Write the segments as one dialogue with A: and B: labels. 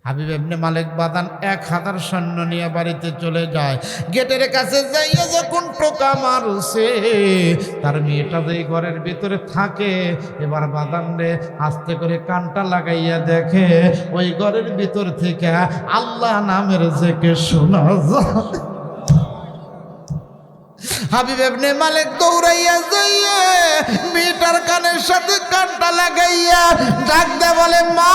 A: হাবিব ইবনে মালিক বাদান 1000 সৈন্য নিয়ে বাড়িতে চলে যায়। গেটের কাছে যাইয়া যখন টোকা মারছে, তার মেয়েটা যেই ঘরের ভিতরে থাকে, এবার বাদান রে আস্তে করে কানটা লাগাইয়া দেখে ওই ঘরের ভিতর থেকে আল্লাহ নামের জিকির শোনা যায়। হাবিব ইবনে মালিক দৌড়াইয়া যাইয়া মেয়েটার কানের সাথে কানটা লাগাইয়া ডাক দে বলে, মা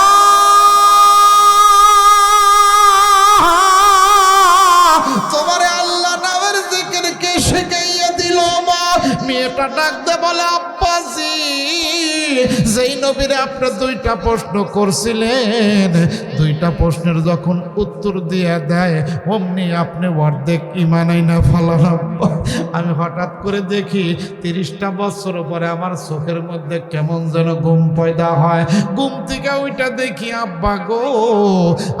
A: তোমারে আল্লাহ নামের জিকির কে শিখাইয়া দিল? মা মেয়েটা ডাক দে বলে, আব্বাজি যেই নবীরে আপনি 2টা প্রশ্ন করছিলেন, 2টা প্রশ্নের যখন উত্তর দিয়ে দেয় অমনি আপনি অর্ধেক ঈমান আইনা ফেলান। আমি হঠাৎ করে দেখি 30টা বছর পরে আমার চোখের মধ্যে কেমন যেন ঘুম পয়দা হয়। ঘুম থেকে ওইটা দেখি আব্বা গো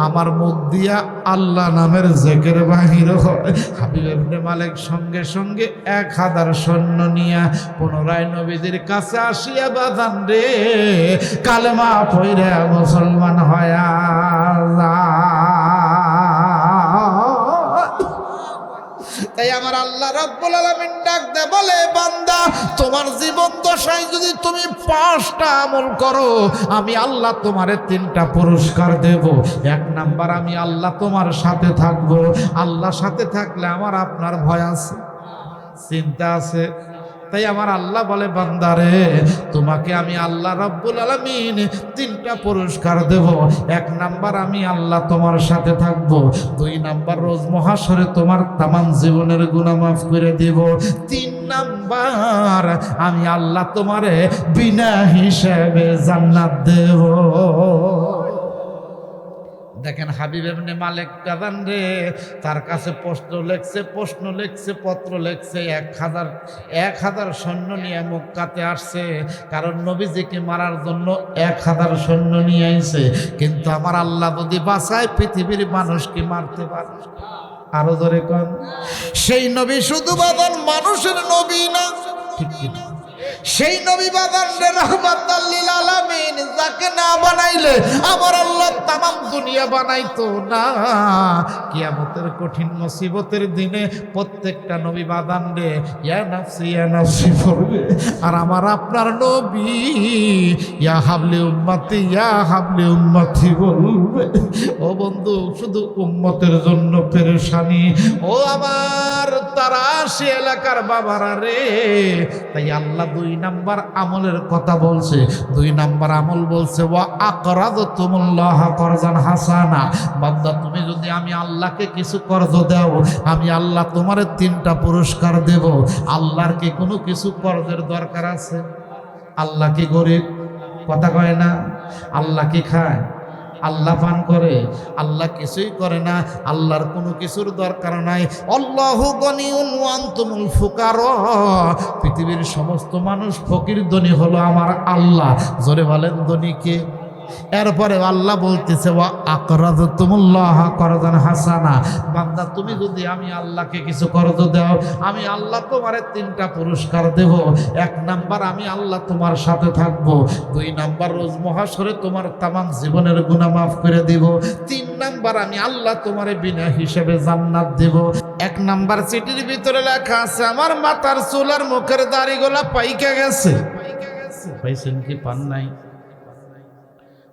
A: আমার মুখ দিয়া আল্লাহ নামের জিকির বাহির হয়। হাবিব ইবনে মালিক সঙ্গে সঙ্গে 1000 সৈন্য নিয়া পুনরায় নবীদের কাছে আসিয়া বাদান রে কালেমা পড়ে মুসলমান হয়া তাই আমার আল্লাহ রাব্বুল আলামিন ডাক দে বলে, বান্দা তোমার জীবন দশায় যদি তুমি 5টা আমল করো, আমি আল্লাহ তোমারে 3টা পুরস্কার দেব। 1 নাম্বার, আমি আল্লাহ তোমার সাথে থাকবো। আল্লাহর সাথে থাকলে আমার আপনার ভয় আছে, চিন্তা আছে। তাই আমার আল্লাহ বলে, বান্দারে তোমাকে আমি আল্লাহ রাব্বুল আলামিন 3টা পুরস্কার দেব। 1 নাম্বার, আমি আল্লাহ তোমার সাথে থাকব। 2 নাম্বার, রোজ মহাশরে তোমার তামাম জীবনের গুনাহ মাফ করে দিব। 3 নাম্বার, আমি আল্লাহ তোমারে বিনা হিসাবে জান্নাত দেব। দেখেন হাবিব ইবনে মালিক বাদান রে তার কাছে প্রশ্ন লেখছে পত্র লেখছে, 1000 সৈন্য নিয়ে মক্কাতে আসছে, কারণ নবীজিকে মারার জন্য 1000 সৈন্য নিয়ে আইছে। কিন্তু আমার আল্লাহ যদি বাঁচায় পৃথিবীর মানুষকে মারতে পারে। আরো ধরে কোন সেই নবী শুধু বাদান মানুষের নবী না, ঠিক কিনা? সেই নবী বাদান রে রাহমাতাল লিল আলামিন, যাকে না বানাইলে আমার আল্লাহ তামাম দুনিয়া বানাইতো না। কিয়ামতের কঠিন মুসিবতের দিনে প্রত্যেকটা নবী বাদান রে ইয়া নাফসি পড়বে, আর আমার আপনার নবী ইয়া হাবলি উম্মতি বলবে। ও বন্ধু, শুধু উম্মতের জন্য পেরেশানি। ও আমার তারাশি এলাকার বাবারা রে, তাই আল্লাহ 2 নাম্বার আমলের কথা বলছে। 2 নাম্বার আমল বলছে, ওয়া আকরাদতুমুল্লাহ করজান হাসানা। বান্দা তুমি যদি আমি আল্লাহকে কিছু কর্জ দাও, আমি আল্লাহ তোমার 3টা পুরস্কার দেব। আল্লাহর কি কোনো কিছু কর্জের দরকার আছে? আল্লাহ কি গরিব? কথা কয় না। আল্লাহ কি খায়? আল্লাহ পান করে? আল্লাহ কিছুই করে না। আল্লাহর কোনো কিছুর দরকার নাই। আল্লাহু গনিউন ওয়া আনতুমুল ফুকারা। পৃথিবীর সমস্ত মানুষ ফকির, ধনী হলো আমার আল্লাহ। জোরে বলেন ধনী কে? এরপরে আল্লাহ বলতেছে, ওয়া আকরাদতুমুল্লাহ করজান হাসানা। বান্দা তুমি যদি আমি আল্লাহকে কিছু কর্জ দাও, আমি আল্লাহ তোমারে 3টা পুরস্কার দেব। 1 নাম্বার, আমি আল্লাহ তোমার সাথে থাকব। 2 নাম্বার, রোজ মহাশরে তোমার তামাম জীবনের গুনাহ মাফ করে দিব। 3 নাম্বার, আমি আল্লাহ তোমারে বিনা হিসেবে জান্নাত দেব। 1 নাম্বার চিঠির ভিতরে লেখা আছে, আমার মাথার চুল আর মুখের দাড়িগুলা পাইকে গেছে। পাইছেন কি পান নাই?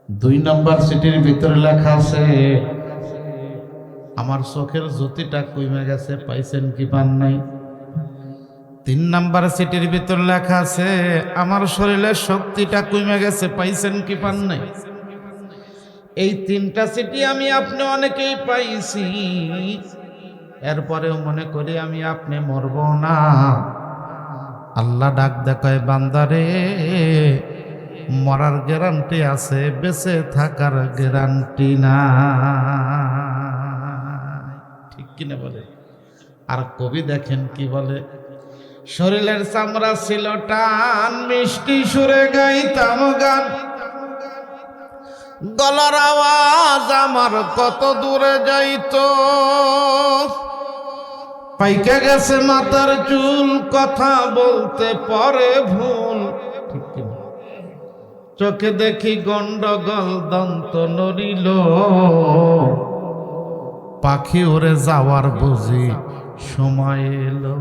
A: 2 নাম্বার চিঠির ভিতরে লেখা আছে, আমার চোখের জ্যোতিটা কমে গেছে। পাইছেন কি পান নাই? 3 নাম্বার চিঠির ভিতরে লেখা আছে, আমার শরীরের শক্তিটা কমে গেছে। পাইছেন কি পান নাই? এই 3টা চিঠি আমি আপনি অনেকেই পাইছি। এরপরেও মনে করি আমি আপনি মরব না। আল্লাহ ডাক দেখায়, বান্দারে মরার গ্যারান্টি আছে, বেঁচে থাকার গ্যারান্টি না। ঠিক কিনা বলে? আর কবি দেখেন কি বলে, শরীরের চামড়া ছিল টান, মিষ্টি সুরে গাইতাম গান, গলার আওয়াজ আমার কত দূরে যাইতো। পাইকে গেছে মাথার চুল, কথা বলতে পারে ভুল। ঠিক কিনা? চোখে দেখি গন্ডগোল, দন্ত নড়িল পাখি উড়ে যাওয়ার বুঝি সময় এলো।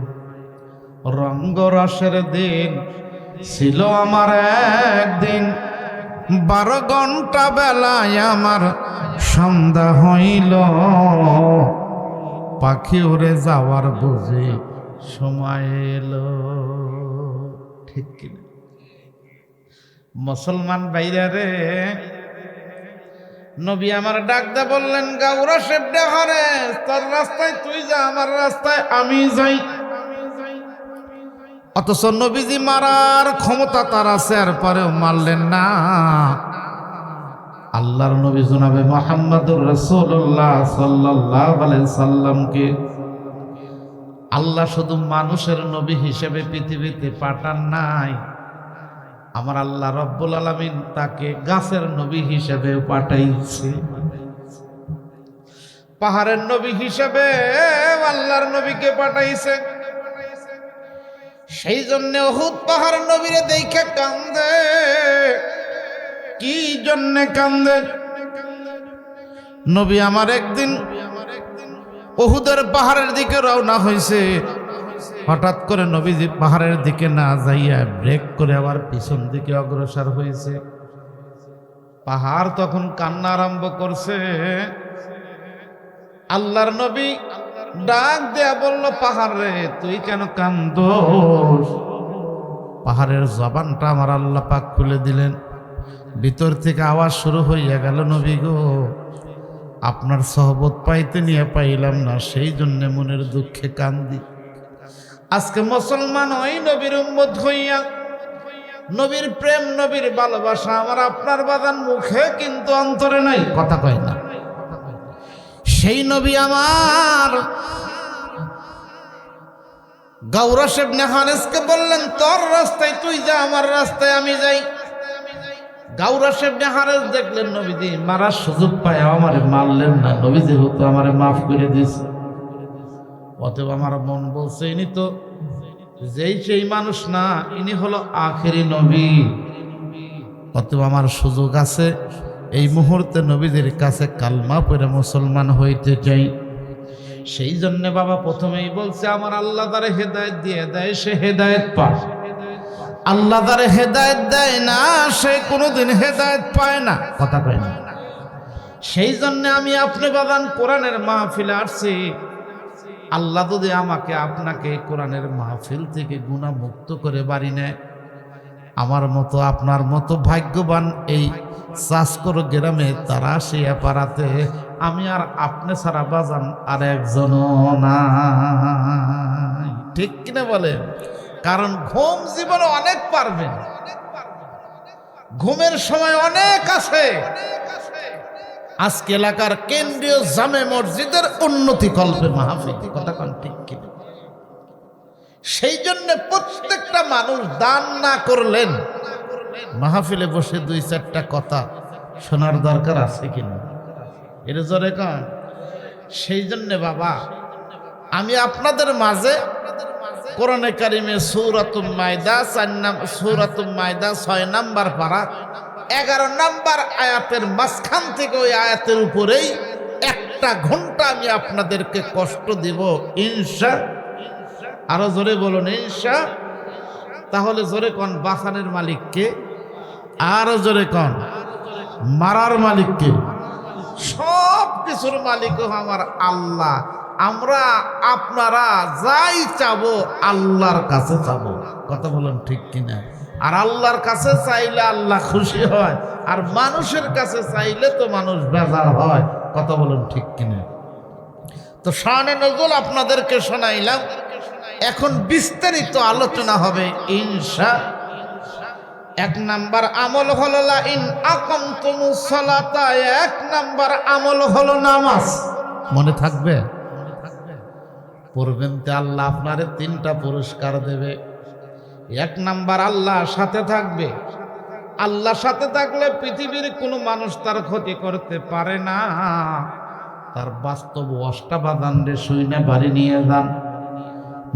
A: রঙ্গরসের দিন ছিল আমার একদিন, 12 ঘন্টা বেলায় আমার সন্ধ্যা হইল। পাখি উড়ে যাওয়ার বুঝি সময় এলো। ঠিক কিনা মুসলমান ভাইরা রে, নবী আমার ডাকতে বললেন, গাউরা শেপ দেখারে, তোর রাস্তায় তুই যা, আমার রাস্তায় আমি যাই। অথচ নবীজি মারার ক্ষমতা তার আছে, আর পরেও মারলেন না। আল্লাহর নবী জনাবে মুহাম্মদুর রাসূলুল্লাহ সাল্লাল্লাহু আলাইহি সাল্লামকে আল্লাহ শুধু মানুষের নবী হিসেবে পৃথিবীতে পাঠান নাই, আমার আল্লাহ রব্বুল আলামিন তাকে গাছের নবী হিসেবে পাঠাইছে। পাহাড়ের নবী হিসেবে আল্লাহর নবীকে পাঠাইছে। সেই জন্য উহুদ পাহাড় নবীরে দেখে কান্দে। কি জন্য কান্দে? নবী আমার একদিন উহুদের পাহাড়ের দিকে রওনা হয়েছে। হঠাৎ করে নবীজি পাহাড়ের দিকে না যাইয়া ব্রেক করে আবার পিছন দিকে অগ্রসর হয়েছে। পাহাড় তখন কান্না আরম্ভ করছে। আল্লাহর নবী ডাক দেয়া বলল, পাহাড় রে তুই কেন কান্দোস? পাহাড়ের জবানটা আমার আল্লাহ পাক খুলে দিলেন। ভিতর থেকে আওয়াজ শুরু হইয়া গেল, নবী গো, আপনার সহবত পাইতে নিয়ে পাইলাম না, সেই জন্য মনের দুঃখে কান্দি। আজকে মুসলমান ওই নবীর উম্মত হইয়া নবীর প্রেম, নবীর ভালোবাসা আমার আপনার বাদান মুখে কিন্তু অন্তরে নাই, কথা কয় না। সেই নবী আমার গাউরাস ইবনে হারিসকে বললেন, তোর রাস্তায় তুই যা, আমার রাস্তায় আমি যাই। গাউরাস ইবনে হারিস দেখলেন নবীজি মারার সুযোগ পায়, আমারে মারলেন না, নবীজি হতো আমারে মাফ করে দিয়েছে। অতএব আমার মন বলছে, ইনি তো যেই সেই মানুষ না, ইনি হলো আখেরি নবী। অতএব আমার সুযোগ আছে, এই মুহূর্তে নবীদের কাছে কালমা পড়ে মুসলমান হইতে চাই। সেই জন্য বাবা প্রথমেই বলছে, আমার আল্লাহ তারে হেদায়েত দিয়ে দেয়, সে হেদায়েত পায়। আল্লাহ তারে হেদায়েত দেয় না, সে কোনোদিন হেদায়েত পায় না, কথা কয় না। সেই জন্য আমি আপনি বাগান কোরআনের মাহফিলে আসছি। আল্লাহ যদি আমাকে আপনাকে কোরআনের মাহফিল থেকে গুনাহ মুক্ত করে বাড়ি নেয়, আমার মতো আপনার মতো ভাগ্যবান এই চাষকর গ্রামে তারা শিয়া পাড়াতে আমি আর আপনি ছাড়া বাজান আর একজনও নাই। ঠিক কিনা বলেন? কারণ ঘুম জীবনে অনেক পারবেন, ঘুমের সময় অনেক আছে। আজকে এলাকার কেন্দ্রীয় জামে মসজিদের উন্নতি কল্পে মাহফিল, কথা কোন ঠিক কিনা? সেই জন্য প্রত্যেকটা মানুষ দান না করলেন মাহফিলে বসে 2-4টা কথা শোনার দরকার আছে কিনা, এটা জোরে কন। সেই জন্য বাবা আমি আপনাদের মাঝে কোরআনে কারিমে সূরাতুল মাইদা 6 নাম্বার পারা 11 নাম্বার আয়াতের মাঝখান থেকে ওই আয়াতের উপরেই 1 ঘন্টা আমি আপনাদেরকে কষ্ট দিব ইনশা। আরো জোরে বলুন ইনশা। তাহলে জোরে কন, বাসানের মালিককে? আরো জোরে কন, মারার মালিককে? সব কিছুর মালিক আমার আল্লাহ। আমরা আপনারা যাই চাবো আল্লাহর কাছে চাবো, কথা বলেন ঠিক কিনা? আর আল্লাহর কাছে চাইলে আল্লাহ খুশি হয়, আর মানুষের কাছে চাইলে তো মানুষ বেজার হয়, কথা বলেন ঠিক কিনা? তো শানে নজরুল আপনাদেরকে শোনাইলাম, এখন বিস্তারিত আলোচনা হবে ইনশা। 1 নাম্বার আমল হলো লা ইন আকামতুমুস সালাতা, 1 নাম্বার আমল হলো নামাজ। মনে থাকবে? পড়বেন তো আল্লাহ আপনারে 3টা পুরস্কার দেবে। 1 নাম্বার আল্লাহর সাথে থাকবে। আল্লাহর সাথে থাকলে পৃথিবীর কোনো মানুষ তার ক্ষতি করতে পারে না। তার বাস্তব অষ্টাবাদান রে শুইনা বাড়ি নিয়ে যান।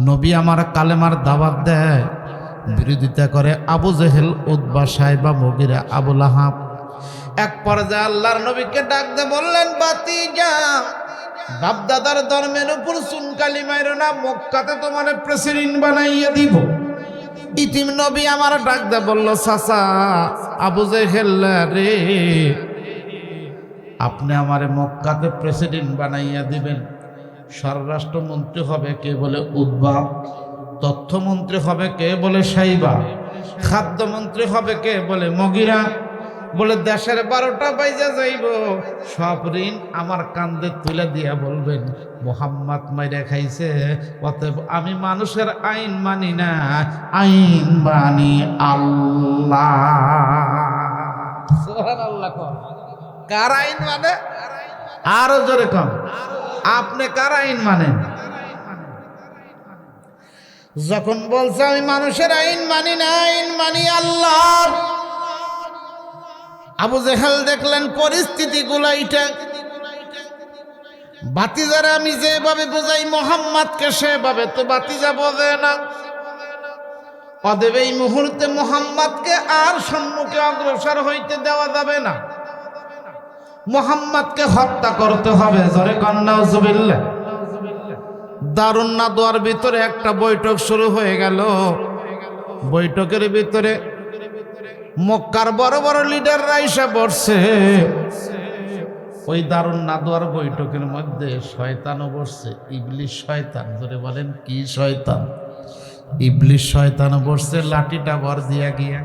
A: নবী আমার কালেমার দাওয়াত দেয়, বিরোধিতা করে আবু জেহেল, উতবা, সাইবা, মুগিরা, আবু লাহাব। এক পর্যায়ে আল্লাহর নবীকে ডাক দিয়ে বললেন, বাতিজা বাপ দাদার ধর্মের উপর চুনকালি মাইরো না, মক্কাতে তোমার প্রেসিডেন্ট বানাইয়া দিব। ইতিম নবী আমার ডাক দে বলল, চাচা আবু জেহেল রে, আপনি আমারে মক্কাতে প্রেসিডেন্ট বানাইয়া দিবেন। স্বরাষ্ট্রমন্ত্রী হবে কে বলে উদ্বা, তথ্যমন্ত্রী হবে কে বলে সাইবা, খাদ্যমন্ত্রী হবে কে বলে মগিরা। বলে দেশের 12টা বাইজা যাইব, সব ঋণ আমার কান্দে তুলে দিয়া বলবেন মোহাম্মদ মাইরা খাইছে, অতএব আমি মানুষের আইন মানি না, আইন মানি আল্লাহ। সুবহানাল্লাহ। কার আইন মানে? আরো জোরে কম, আপনি কার আইন মানেন? যখন বলছে আমি মানুষের আইন মানি না, আইন মানি আল্লাহ, আবু জেহেল দেখলেন পরিস্থিতি গুলাইটা। বাতিজারা আমি যেভাবে বোঝাই মোহাম্মদকে, সেভাবে তো বাতিজা বোঝে না। অতএব এই মুহূর্তে মোহাম্মদকে আর সম্মুখে অগ্রসর হইতে দেওয়া যাবে না, মোহাম্মদকে হত্যা করতে হবে। জোরে কন্যা নাউজুবিল্লাহ। দারুন নাদওয়ার ভিতরে একটা বৈঠক শুরু হয়ে গেল। বৈঠকের ভিতরে মক্কার বড় বড় লিডাররা এসে বসছে। ওই দারুন নাদওয়ার বৈঠকের মধ্যে শয়তানও বসছে, ইবলিশ শয়তান। জোরে বলেন কি শয়তান? ইবলিশ শয়তানও বসছে, লাঠিটা বর দিয়া গিয়া।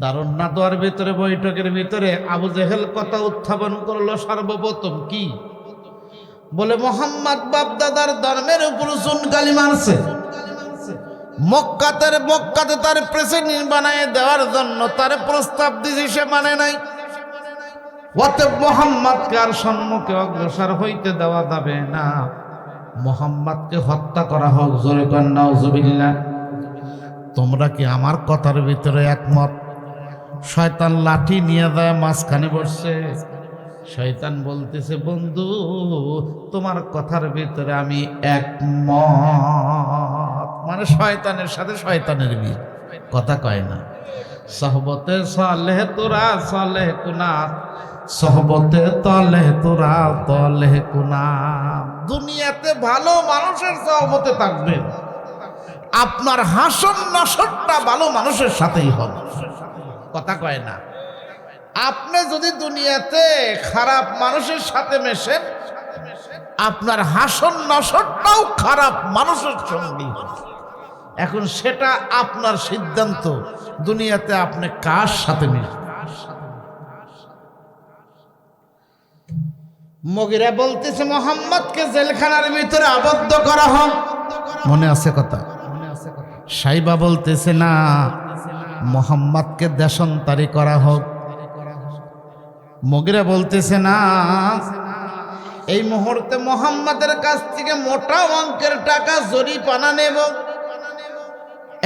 A: দারুন নাদওয়ার ভিতরে বৈঠকের ভিতরে আবু জেহেল কথা উত্থাপন করলো সর্বপ্রথম। কি বলে? মোহাম্মদ বাপ দাদার ধর্মের উপর চুনকালি মারছে, মক্কাতে তার প্রেসিডেন্ট বানায় দেওয়ার জন্য তার প্রস্তাব দিয়েছে, সে মানে নাই। অতএব মোহাম্মদকে আর সম্মুখে অগ্রসর হইতে দেওয়া যাবে না, মোহাম্মদকে হত্যা করা হোক। জোরে কর নাউজুবিল্লাহ। তোমরা কি আমার কথার ভিতরে একমত? শয়তান লাঠি নিয়ে যায় মাঝখানে বসছে। শয়তান বলতেছে, বন্ধু তোমার কথার ভিতরে আমি একমত। মানে শয়তানের সাথে শয়তানের বিয়ে, কথা কয় না। সহবতে সালেহ তোরা সালেহ কুনাত, সহবতে তলেহ তোরা তলেহ কুনাত। দুনিয়াতে ভালো মানুষের সহবতে থাকবেন, আপনার হাসন নাসরটা ভালো মানুষের সাথেই হবে, কথা কয় না। আপনি যদি দুনিয়াতে খারাপ মানুষের সাথে মেশেন, আপনার হাসন নাসরটাও খারাপ মানুষের সঙ্গী হবে। এখন সেটা আপনার সিদ্ধান্ত, দুনিয়াতে আপনি কার সাথে মিশবেন। মগিরা বলতেছে মোহাম্মদকে জেলখানার ভিতরে আবদ্ধ করা হোক। মনে আছে কথা? সাইবা বলতেছে না, মোহাম্মদকে দেশান্তরী করা হোক। মগিরা বলতেছে না, এই মুহূর্তে মোহাম্মদের কাছ থেকে মোটা অঙ্কের টাকা জরিমানা নেব।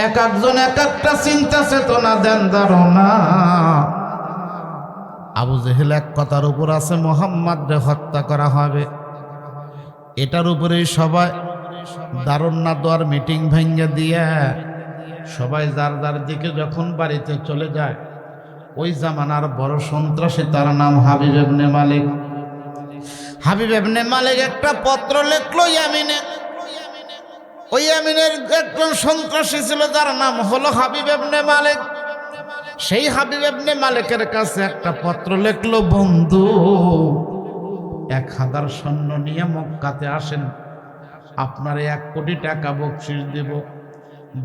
A: এক একজন এক একটা চিন্তা চেতনা দেন ধারণা। আবু জেহেল এক কথার উপর আছে, মোহাম্মদকে হত্যা করা হবে। এটার উপরেই সবাই দারুন নাদওয়ার মিটিং ভেঙে দিয়ে সবাই যার যার দিকে যখন বাড়িতে চলে যায়। ওই জামানার বড় সন্ত্রাসী, তার নাম হাবিব ইবনে মালিক। হাবিব ইবনে মালিক একটা পত্র লিখলো ইয়ামিনে। ওই ইয়ামিনের একজন সন্ত্রাসী ছিল, যার নাম হলো হাবিব ইবনে মালিক। সেই হাবিব ইবনে মালিকের কাছে একটা পত্র লিখলো, বন্ধু 1000 সৈন্য নিয়ে মক্কাতে আসেন, আপনার 1 কোটি টাকা বকশিশ দেব।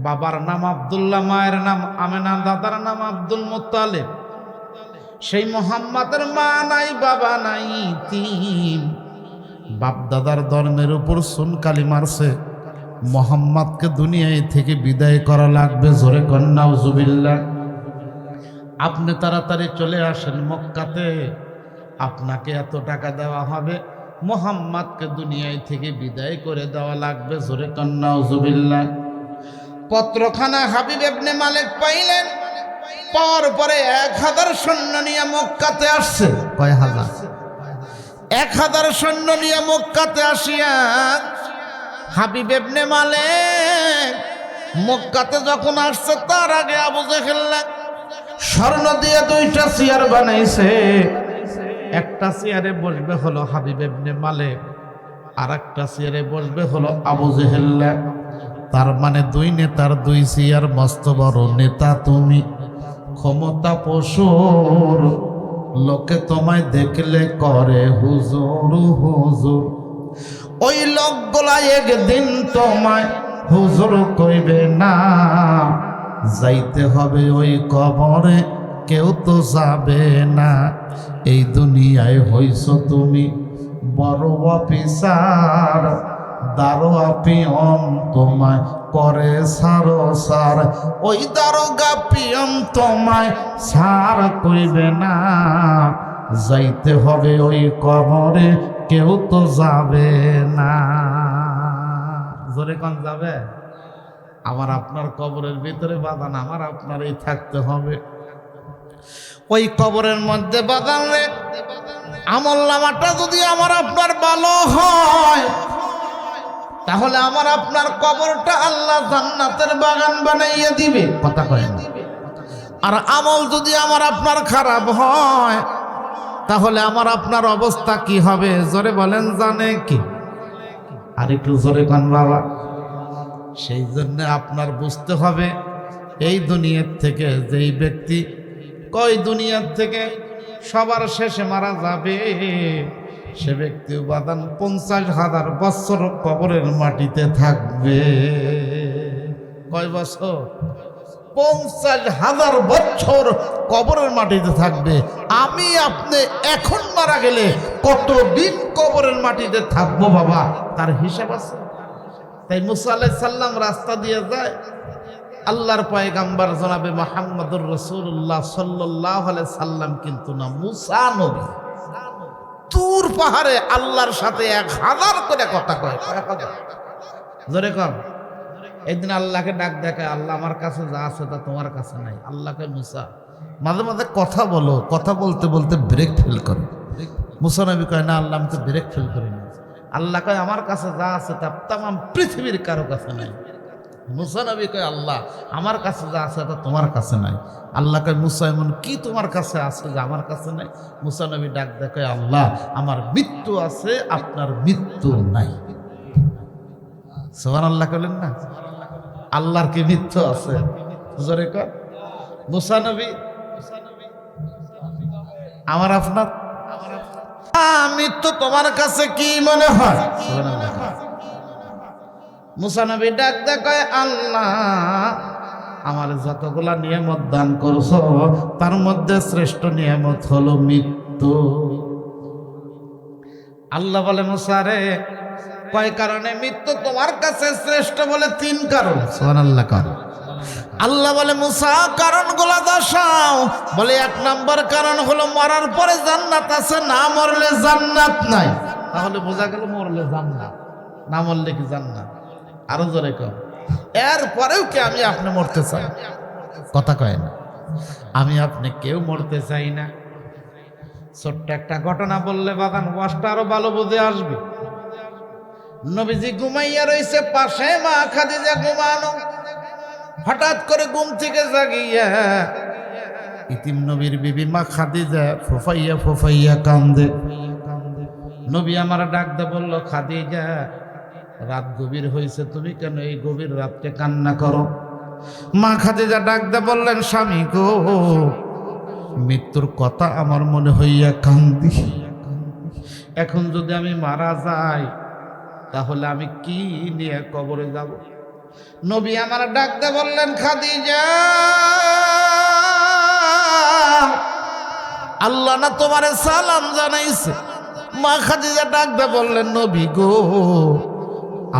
A: বাবার নাম আব্দুল্লাহ, মায়ের নাম আমেনা, দাদার নাম আব্দুল মুত্তালিব। সেই মোহাম্মদের মা নাই, বাবা নাই, তিন বাপ দাদার ধর্মের উপর চুনকালি মারছে। মোহাম্মদকে দুনিয়ায় থেকে বিদায় করা লাগবে। জোরে কর নাউজুবিল্লাহ। আপনি তাড়াতাড়ি চলে আসেন মক্কাতে, আপনাকে এত টাকা দেওয়া হবে, মোহাম্মদকে দুনিয়ায় থেকে বিদায় করে দেওয়া লাগবে। জোরে কর নাউজুবিল্লাহ। পত্রখানা হাবিব ইবনে মালিক পাইলেন। পাওয়ার পরে 1000 সৈন্য নিয়ে মক্কাতে আসছে। কয় হাজার? 1000 সৈন্য নিয়ে মক্কাতে আসিয়া হাবিব ইবনে মালিক মক্কাতে যখন আসছে, তার আগে আবু জেহেল স্বর্ণ দিয়ে 2টা চেয়ার বানাইছে। একটা চেয়ারে বসবে হলো হাবিব ইবনে মালিক, আর একটা চেয়ারে বসবে হলো আবু জেহেল। তার মানে দুই নেতার দুই চেয়ার, মস্ত বড় নেতা তুমি, ক্ষমতা পশুর, লোকে তোমায় দেখলে করে হুজুর হুজুর। ওই লোকগুলা একদিন তোমায় হুজুর কইবে না, যাইতে হবে ওই কবরে, কেউ তো যাবে না। এই দুনিয়ায় হইছ তুমি বড় অফিসার, দারোগা পিয়ন তোমায় করে সারো সার, ওই দারোগা পিয়ন তোমায় সার কইবে না, যাইতে হবে ওই কবরে, কেউ তো যাবে না। জোরে কোন যাবে? আমার আপনার কবরের ভিতরে বাদান আমার আপনারই থাকতে হবে। ওই কবরের মধ্যে বাদান রে আমল নামাটা যদি আমার আপনার ভালো হয়, তাহলে আমার আপনার কবরটা আল্লাহ জান্নাতের বাগান বানাইয়া দিবে, কথা কয় না। আর আমল যদি আমার আপনার খারাপ হয়, তাহলে আমার আপনার অবস্থা কি হবে? জোরে বলেন, জানে কি? আর একটু জোরে কান বাবা। সেই জন্য আপনার বুঝতে হবে, এই দুনিয়ার থেকে যেই ব্যক্তি কই দুনিয়ার থেকে সবার শেষে মারা যাবে, সে ব্যক্তি উপাদান 50,000 বছর কবরের মাটিতে থাকবে। কয় বছর? 50,000 বছর কবরের মাটিতে থাকবে। আমি আপনি এখন মারা গেলে কতদিন কবরের মাটিতে থাকবো বাবা, তার হিসাব আছে। তাই মুসা আলাইহিস সালাম রাস্তা দিয়ে যায়, আল্লাহর পয়গাম্বর জনাবে মুহাম্মদুর রাসূলুল্লাহ সাল্লাল্লাহু আলাইহি সাল্লাম কিন্তু না, মুসা নবী। তুর পাহাড়ে আল্লাহর সাথে 1000 করে কথা কয়, জোরে কম। একদিন আল্লাহকে ডাক দেখায়, আল্লাহ আমার কাছে যা আছে তা তোমার কাছে নাই। আল্লাহকে মুসা মাঝে মাঝে কথা বলো, কথা বলতে বলতে ব্রেক ফেল করে। মুসা নবী কয় না আল্লাহ, আমি তো ব্রেক ফেল করি না। আল্লাহ কয় আমার কাছে যা আছে তা তামাম পৃথিবীর কারো কাছে নাই। মুসা নবী কয় আল্লাহ আমার কাছে যা আছে তা তোমার কাছে নাই। আল্লাহ কয় মুসা এমন কি তোমার কাছে আছে যে আমার কাছে নাই? মুসা নবী ডাক দেখায়, আল্লাহ আমার মৃত্যু আছে, আপনার মৃত্যু নাই। সুবহানাল্লাহ বলেন না? আল্লাহর কি মৃত্যু আছে? জোরে কর। মুসা নবী আমার আপনার মৃত্যু তোমার কাছে কি মনে হয়? মুসা নবী ডাক দেখায়, আল্লাহ আমার যতগুলা নিয়ামত দান করছো তার মধ্যে শ্রেষ্ঠ নিয়ামত হলো মৃত্যু। আল্লাহ বলে মুসা রে, কয় কারণে মৃত্যু তোমার কাছে শ্রেষ্ঠ? বলে 3 কারণ। সুবহানাল্লাহ। আল্লাহ বলে মুসা কারণগুলো দর্শাও। বলে 1 নম্বর কারণ হলো মরার পরে জান্নাত আছে, না মরলে জান্নাত নাই। তাহলে বোঝা গেল মরলে জান্নাত, না মরলে কি জান্নাত? আরো জোরে কম। এরপরেও কি আমি আপনি মরতে চাই? কথা কয় না। আমি আপনি কেউ মরতে চাই না। ছোট্ট একটা ঘটনা বললে বাগান ওয়াজটা আরো ভালো বুঝে আসবে। নবীজি ঘুমাইয়া রইছে, পাশে মা খাদিজা ঘুমানো। হঠাৎ করে ঘুম থেকে জাগিয়া ইতিম নবীর বিবি মা খাদিজা ফুফাইয়া ফুফাইয়া কান্দে। নবী আমার ডাক দে বলল, খাদিজা রাত গভীর হয়েছে, তুমি কেন এই গভীর রাত্রে কান্না করো? মা খাদিজা ডাক দে বললেন, স্বামী গো, মৃত্যুর কথা আমার মনে হইয়া কান্দি। এখন যদি আমি মারা যাই তাহলে আমি কি নিয়ে কবরে যাব? নবী আমার ডাক দে বললেন, খাদিজা আল্লাহ না তোমারে সালাম জানাইছে? মা খাদিজা ডাক দে বললেন, নবী গো,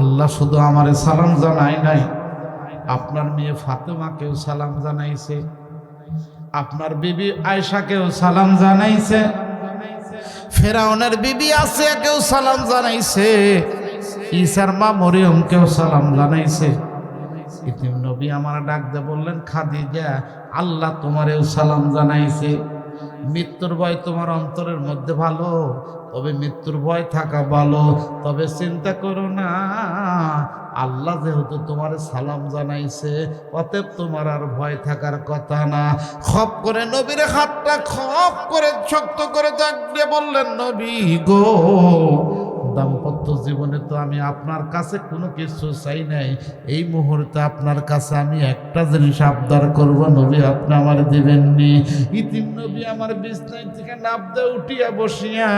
A: আল্লাহ শুধু আমারে সালাম জানাই নাই, আপনার মেয়ে ফাতেমাকেও সালাম জানাইছে, আপনার বিবি আয়েশাকেও সালাম জানাইছে, ফেরাউনের বিবি আসিয়াকেও সালাম জানাইছে, ঈসার মা মরিয়মকেও সালাম জানাইছে। ইতিম নবী আমার ডাক দে বললেন, খাদিজা আল্লাহ তোমারেও সালাম জানাইছে। মৃত্যুর ভয় তোমার অন্তরের মধ্যে ভালো, তবে মৃত্যুর ভয় থাকা ভালো। তবে চিন্তা করো না, আল্লাহ যেহেতু তোমার সালাম জানাইছে, অতএব তোমার আর ভয় থাকার কথা না। খপ করে নবীর হাতটা খপ করে শক্ত করে জাগিয়ে বললেন, নবী গো, দাম্পত্য জীবনে তো আমি আপনার কাছে কোনো কিছু চাই নাই, এই মুহূর্তে আপনার কাছে আমি একটা জিনিস আবদার করব, নবী আপনি আমার দিবেননি? ইতিম নবী আমার বিছানায় থেকে নাবদে উঠিয়া বসিয়া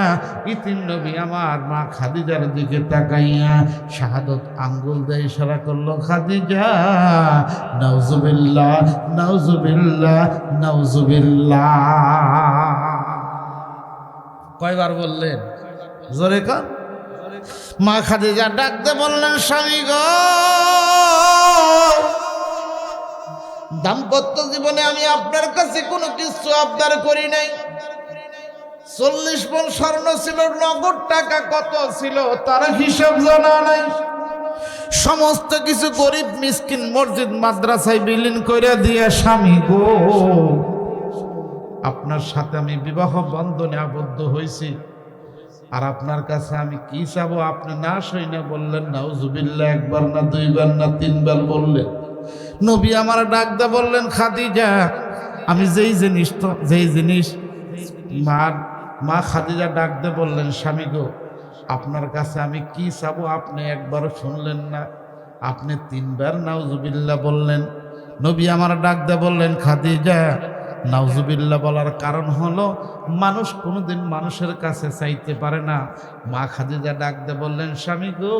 A: ইতিম নবী আমার মা খাদিজার দিকে তাকাইয়া শাহাদত আঙ্গুল দিয়ে ইশারা করলো, খাদিজা নাউজুবিল্লাহ নাউজুবিল্লাহ নাউজুবিল্লাহ। কয়বার বললেন? জোরে কান। মা খাদিজা ডাকতে বললেন, স্বামী গো, দাম্পত্য জীবনে আমি আপনার কাছে কোনো কিছু আবদার করি নাই। 40 পণ স্বর্ণ ছিল, নগদ টাকা কত ছিল তার হিসাব জানা নাই। সমস্ত কিছু গরিব মিসকিন মসজিদ মাদ্রাসায় বিলীন করে দিয়ে, স্বামী গো, আপনার সাথে আমি বিবাহ বন্ধনে আবদ্ধ হয়েছি, আর আপনার কাছে আমি কি চাবো? আপনি না শুনে বললেন নাউজুবিল্লাহ, একবার না দুইবার না তিনবার বললেন। নবী আমার ডাকদা বললেন, খাদিজা, আমি যেই জিনিস মা খাদিজা ডাকতে বললেন, স্বামী গো, আপনার কাছে আমি কি চাবো? আপনি একবারও শুনলেন না, আপনি 3 বার নাউজুবিল্লাহ বললেন। নবী আমার ডাকতে বললেন, খাদিজা, নাউজুবিল্লাহ বলার কারণ হলো মানুষ কোনোদিন মানুষের কাছে চাইতে পারে না। মা খাদিজা ডাকতে বললেন, স্বামী গো,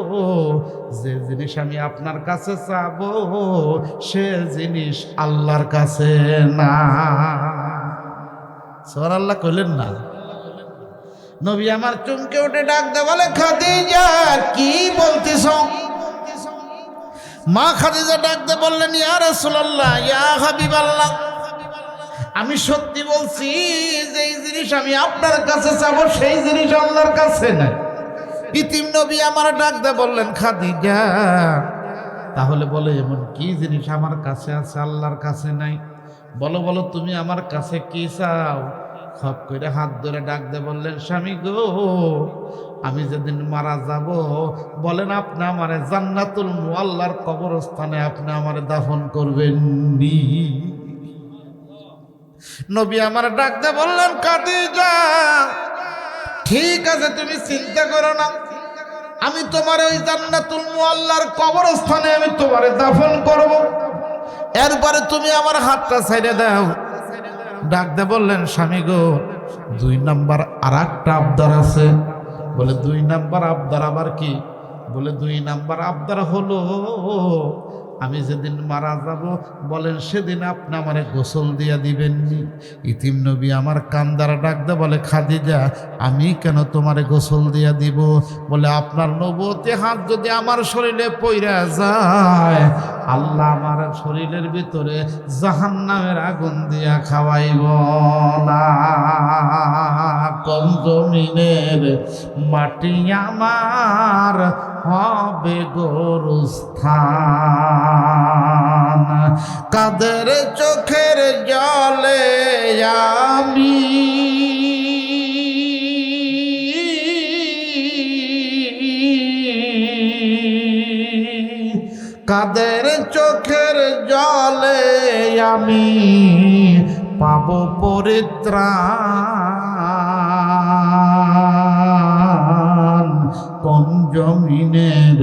A: যে জিনিস আমি আপনার কাছে চাবো সে জিনিস আল্লাহর কাছে না। সুবহানাল্লাহ কইলেন না? নবী আমার চমকে উঠে ডাকতে বলে, খাদিজা কি বলতেছ? মা খাদিজা ডাকতে বললেন, ইয়া রাসূলুল্লাহ, ইয়া হাবিবাল্লাহ, আমি সত্যি বলছি, যে জিনিস আমি আপনার কাছে চাবো সেই জিনিস আল্লাহর কাছে নাই। ইতিম নবী আমার ডাকতে বললেন, খাদিজা, তাহলে বলে এমন কি জিনিস আমার কাছে আছে আল্লাহর কাছে নাই? বলো বলো, তুমি আমার কাছে কি চাও? খপ করে হাত ধরে ডাকতে বললেন, স্বামী গো, আমি যেদিন মারা যাব, বলেন আপনি আমারে জান্নাতুল মুআল্লার কবরস্থানে আপনি আমারে দাফন করবেন নি? নবী আমার ডাকতে বললেন, খাদিজা, ঠিক আছে, তুমি চিন্তা করো না, আমি তোমার ওই জান্নাতুল মুআল্লার কবরস্থানে আমি তোমারে দাফন করব। এরপরে তুমি আমার হাতটা ছেড়ে দাও। ডাকতে বললেন, স্বামী গো, 2 নাম্বার আর একটা আবদার আছে। বলে 2 নাম্বার আবদার আবার কি? বলে 2 নাম্বার আবদার হলো, আমি যেদিন মারা যাব, বলেন সেদিন আপনি আমারে গোসল দিয়া দিবেননি? ইতিম নবী আমার কান্দারা ডাকতে বলে, খাদিজা, আমি কেন তোমারে গোসল দিয়া দিব? বলে আপনার নবুয়তি হাত যদি আমার শরীরে পইরা যায়, আল্লাহ আমার শরীরের ভিতরে জাহান্নামের আগুন দিয়া খাওয়াইব না। কোন জমিনের মাটি আমার হবে গোরস্থান, কাদের চোখের জলে আমি কাদের চোখের জলে আমি পাব পরিত্রাণ, কোন জমিনের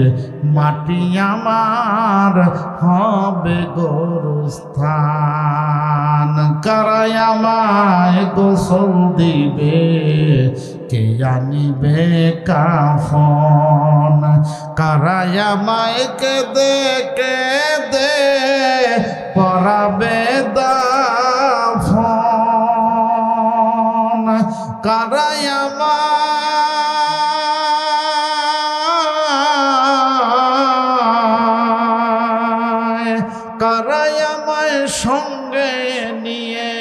A: মাটি আমার হবে গোরস্থান, কারাই আমায় গোসল দিবে, কে জানিবে কাফন, কারাই আমায় কেঁদে কেঁদে পরাবে দাফন, কারাই আমায় সঙ্গে নিয়ে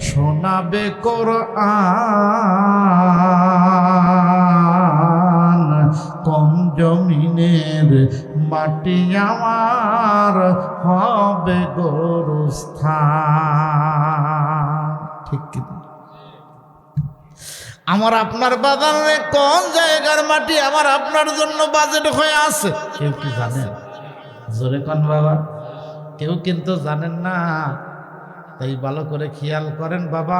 A: শোনাবে কোরআন, কোন জমিনের মাটি আমার হবে গোরস্থান। ঠিক কি? আমার আপনার বাজারে কোন জায়গার মাটি আমার আপনার জন্য বাজেট হয়ে আছে কেউ কি জানেন? জোরে কোন বাবা, কেউ কিন্তু জানেন না। তাই ভালো করে খেয়াল করেন বাবা,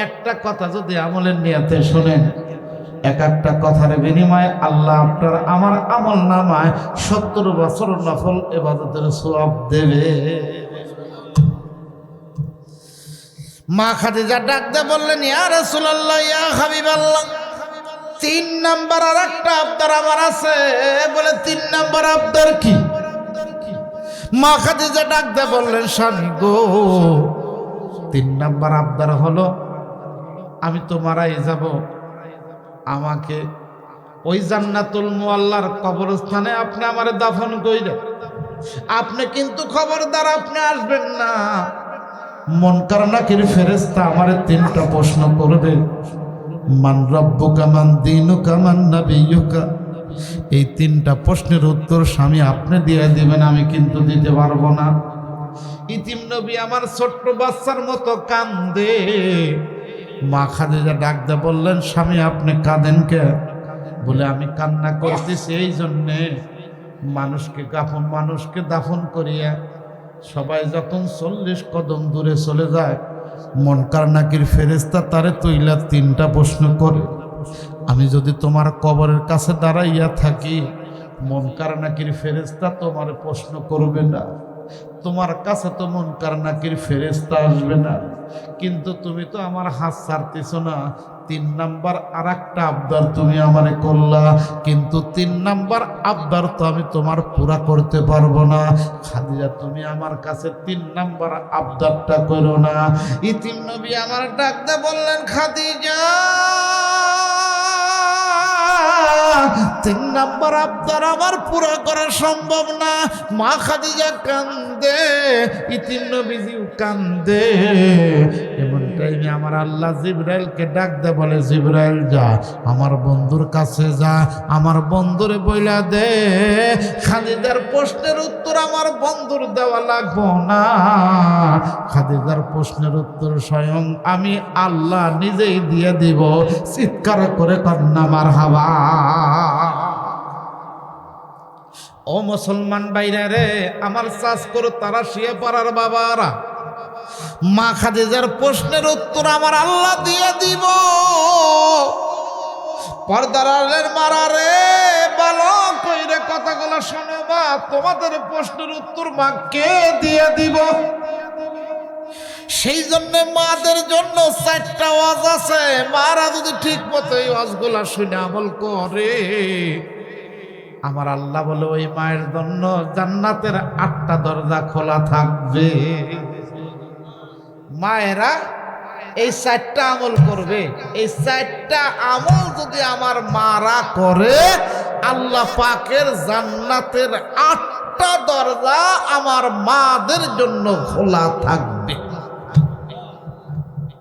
A: একটা কথা যদি আমলের নিয়তে শোনেন, এক একটা কথার বিনিময়ে আল্লাহ আপনার আমার আমল নামায় 70 বছর নফল ইবাদতের সওয়াব দেবে। মা খাদিজা ডাকতে বললেন, ইয়া রাসূলুল্লাহ, ইয়া হাবিবাল্লাহ, 3 নাম্বার আর একটা আবদার আমার আছে। বলে 3 নাম্বার আবদার কি? মা খাদিজা ডাকতে বললেন, স্বামী গো, 3 নাম্বার আবদার হলো আমি তো মারাই যাব, আমাকে ওই জান্নাতুল মুআল্লার কবরস্থানে আপনি আমারে দাফন কইরেন। আপনি কিন্তু খবরদার আপনি আসবেন না। মুনকার নাকির ফেরেশতা আমারে 3টা প্রশ্ন করবে, মান রব্বুকা, মান দীনুকা, মান নাবিয়ুকা। এই 3টা প্রশ্নের উত্তর স্বামী আপনি দিয়ে দিবেন, আমি কিন্তু দিতে পারবো না। ইতিম নবী আমার ছোট্ট বাচ্চার মতো কান্দে। মা খাদিজা ডাকতে বললেন, স্বামী আপনি কাঁদেন কে? বলে আমি কান্না করতেছি এই জন্যে, মানুষকে দাফন করিয়া সবাই যখন 40 কদম দূরে চলে যায়, মুনকার নাকির ফেরেশতা তারে তুইলা 3টা প্রশ্ন করে। আমি যদি তোমার কবরের কাছে দাঁড়াইয়া থাকি, মুনকার নাকির ফেরেশতা তোমার প্রশ্ন করবে না, তোমার কাছে তো মুনকার নাকির ফেরেশতা আসবে না, কিন্তু তুমি তো আমার হাত ছাড়তেছ না। 3 নাম্বার আর একটা আবদার তুমি আমারে করলা, কিন্তু 3 নাম্বার আবদার তো আমি তোমার পুরা করতে পারবো না। খাদিজা তুমি আমার কাছে 3 নাম্বার আবদারটা করো না। ইতিম নবী আমার ডাকতে বললেন, খাদিজা 3 নাম্বার আবদার আমার পুরা করা সম্ভব না। মা খাদিজা কান্দে, ইতিম নবীজিও কান্দে। এমন টাইমে আমার আল্লাহ জিবরাইলকে ডাকতে বলে, জিবরাইল যা আমার বন্ধুর কাছে যা, আমার বন্ধুরে বইলা দে খাদিজার প্রশ্নের উত্তর আমার বন্ধুর দেওয়া লাগবো না। খাদিজার প্রশ্নের উত্তর স্বয়ং আমি আল্লাহ নিজেই দিয়ে দিব। চিৎকার করে কন্যা মারহাবা। ও মুসলমান বাইরে রে, আমার চাষ করো তারা শুয়ে পড়ার বাবারা, মা খাদিজার প্রশ্নের উত্তর আমার আল্লাহ দিয়ে দিব। পর্দারের মারা রে, ভালো কইরে কথাগুলো শোনো মা, তোমাদের প্রশ্নের উত্তর মা কে দিয়ে দিব। সেই জন্য মাদের জন্য 4টা ওয়াজ আছে। মারা যদি ঠিক মতো এই ওয়াজগুলা শুনে আমল করে, আমার আল্লাহ বলে ওই মায়ের জন্য জান্নাতের 8টা দরজা খোলা থাকবে। মায়েরা এই 4টা আমল করবে। এই 4টা আমল যদি আমার মারা করে, আল্লাহ পাকের জান্নাতের 8টা দরজা আমার মাদের জন্য খোলা থাকবে।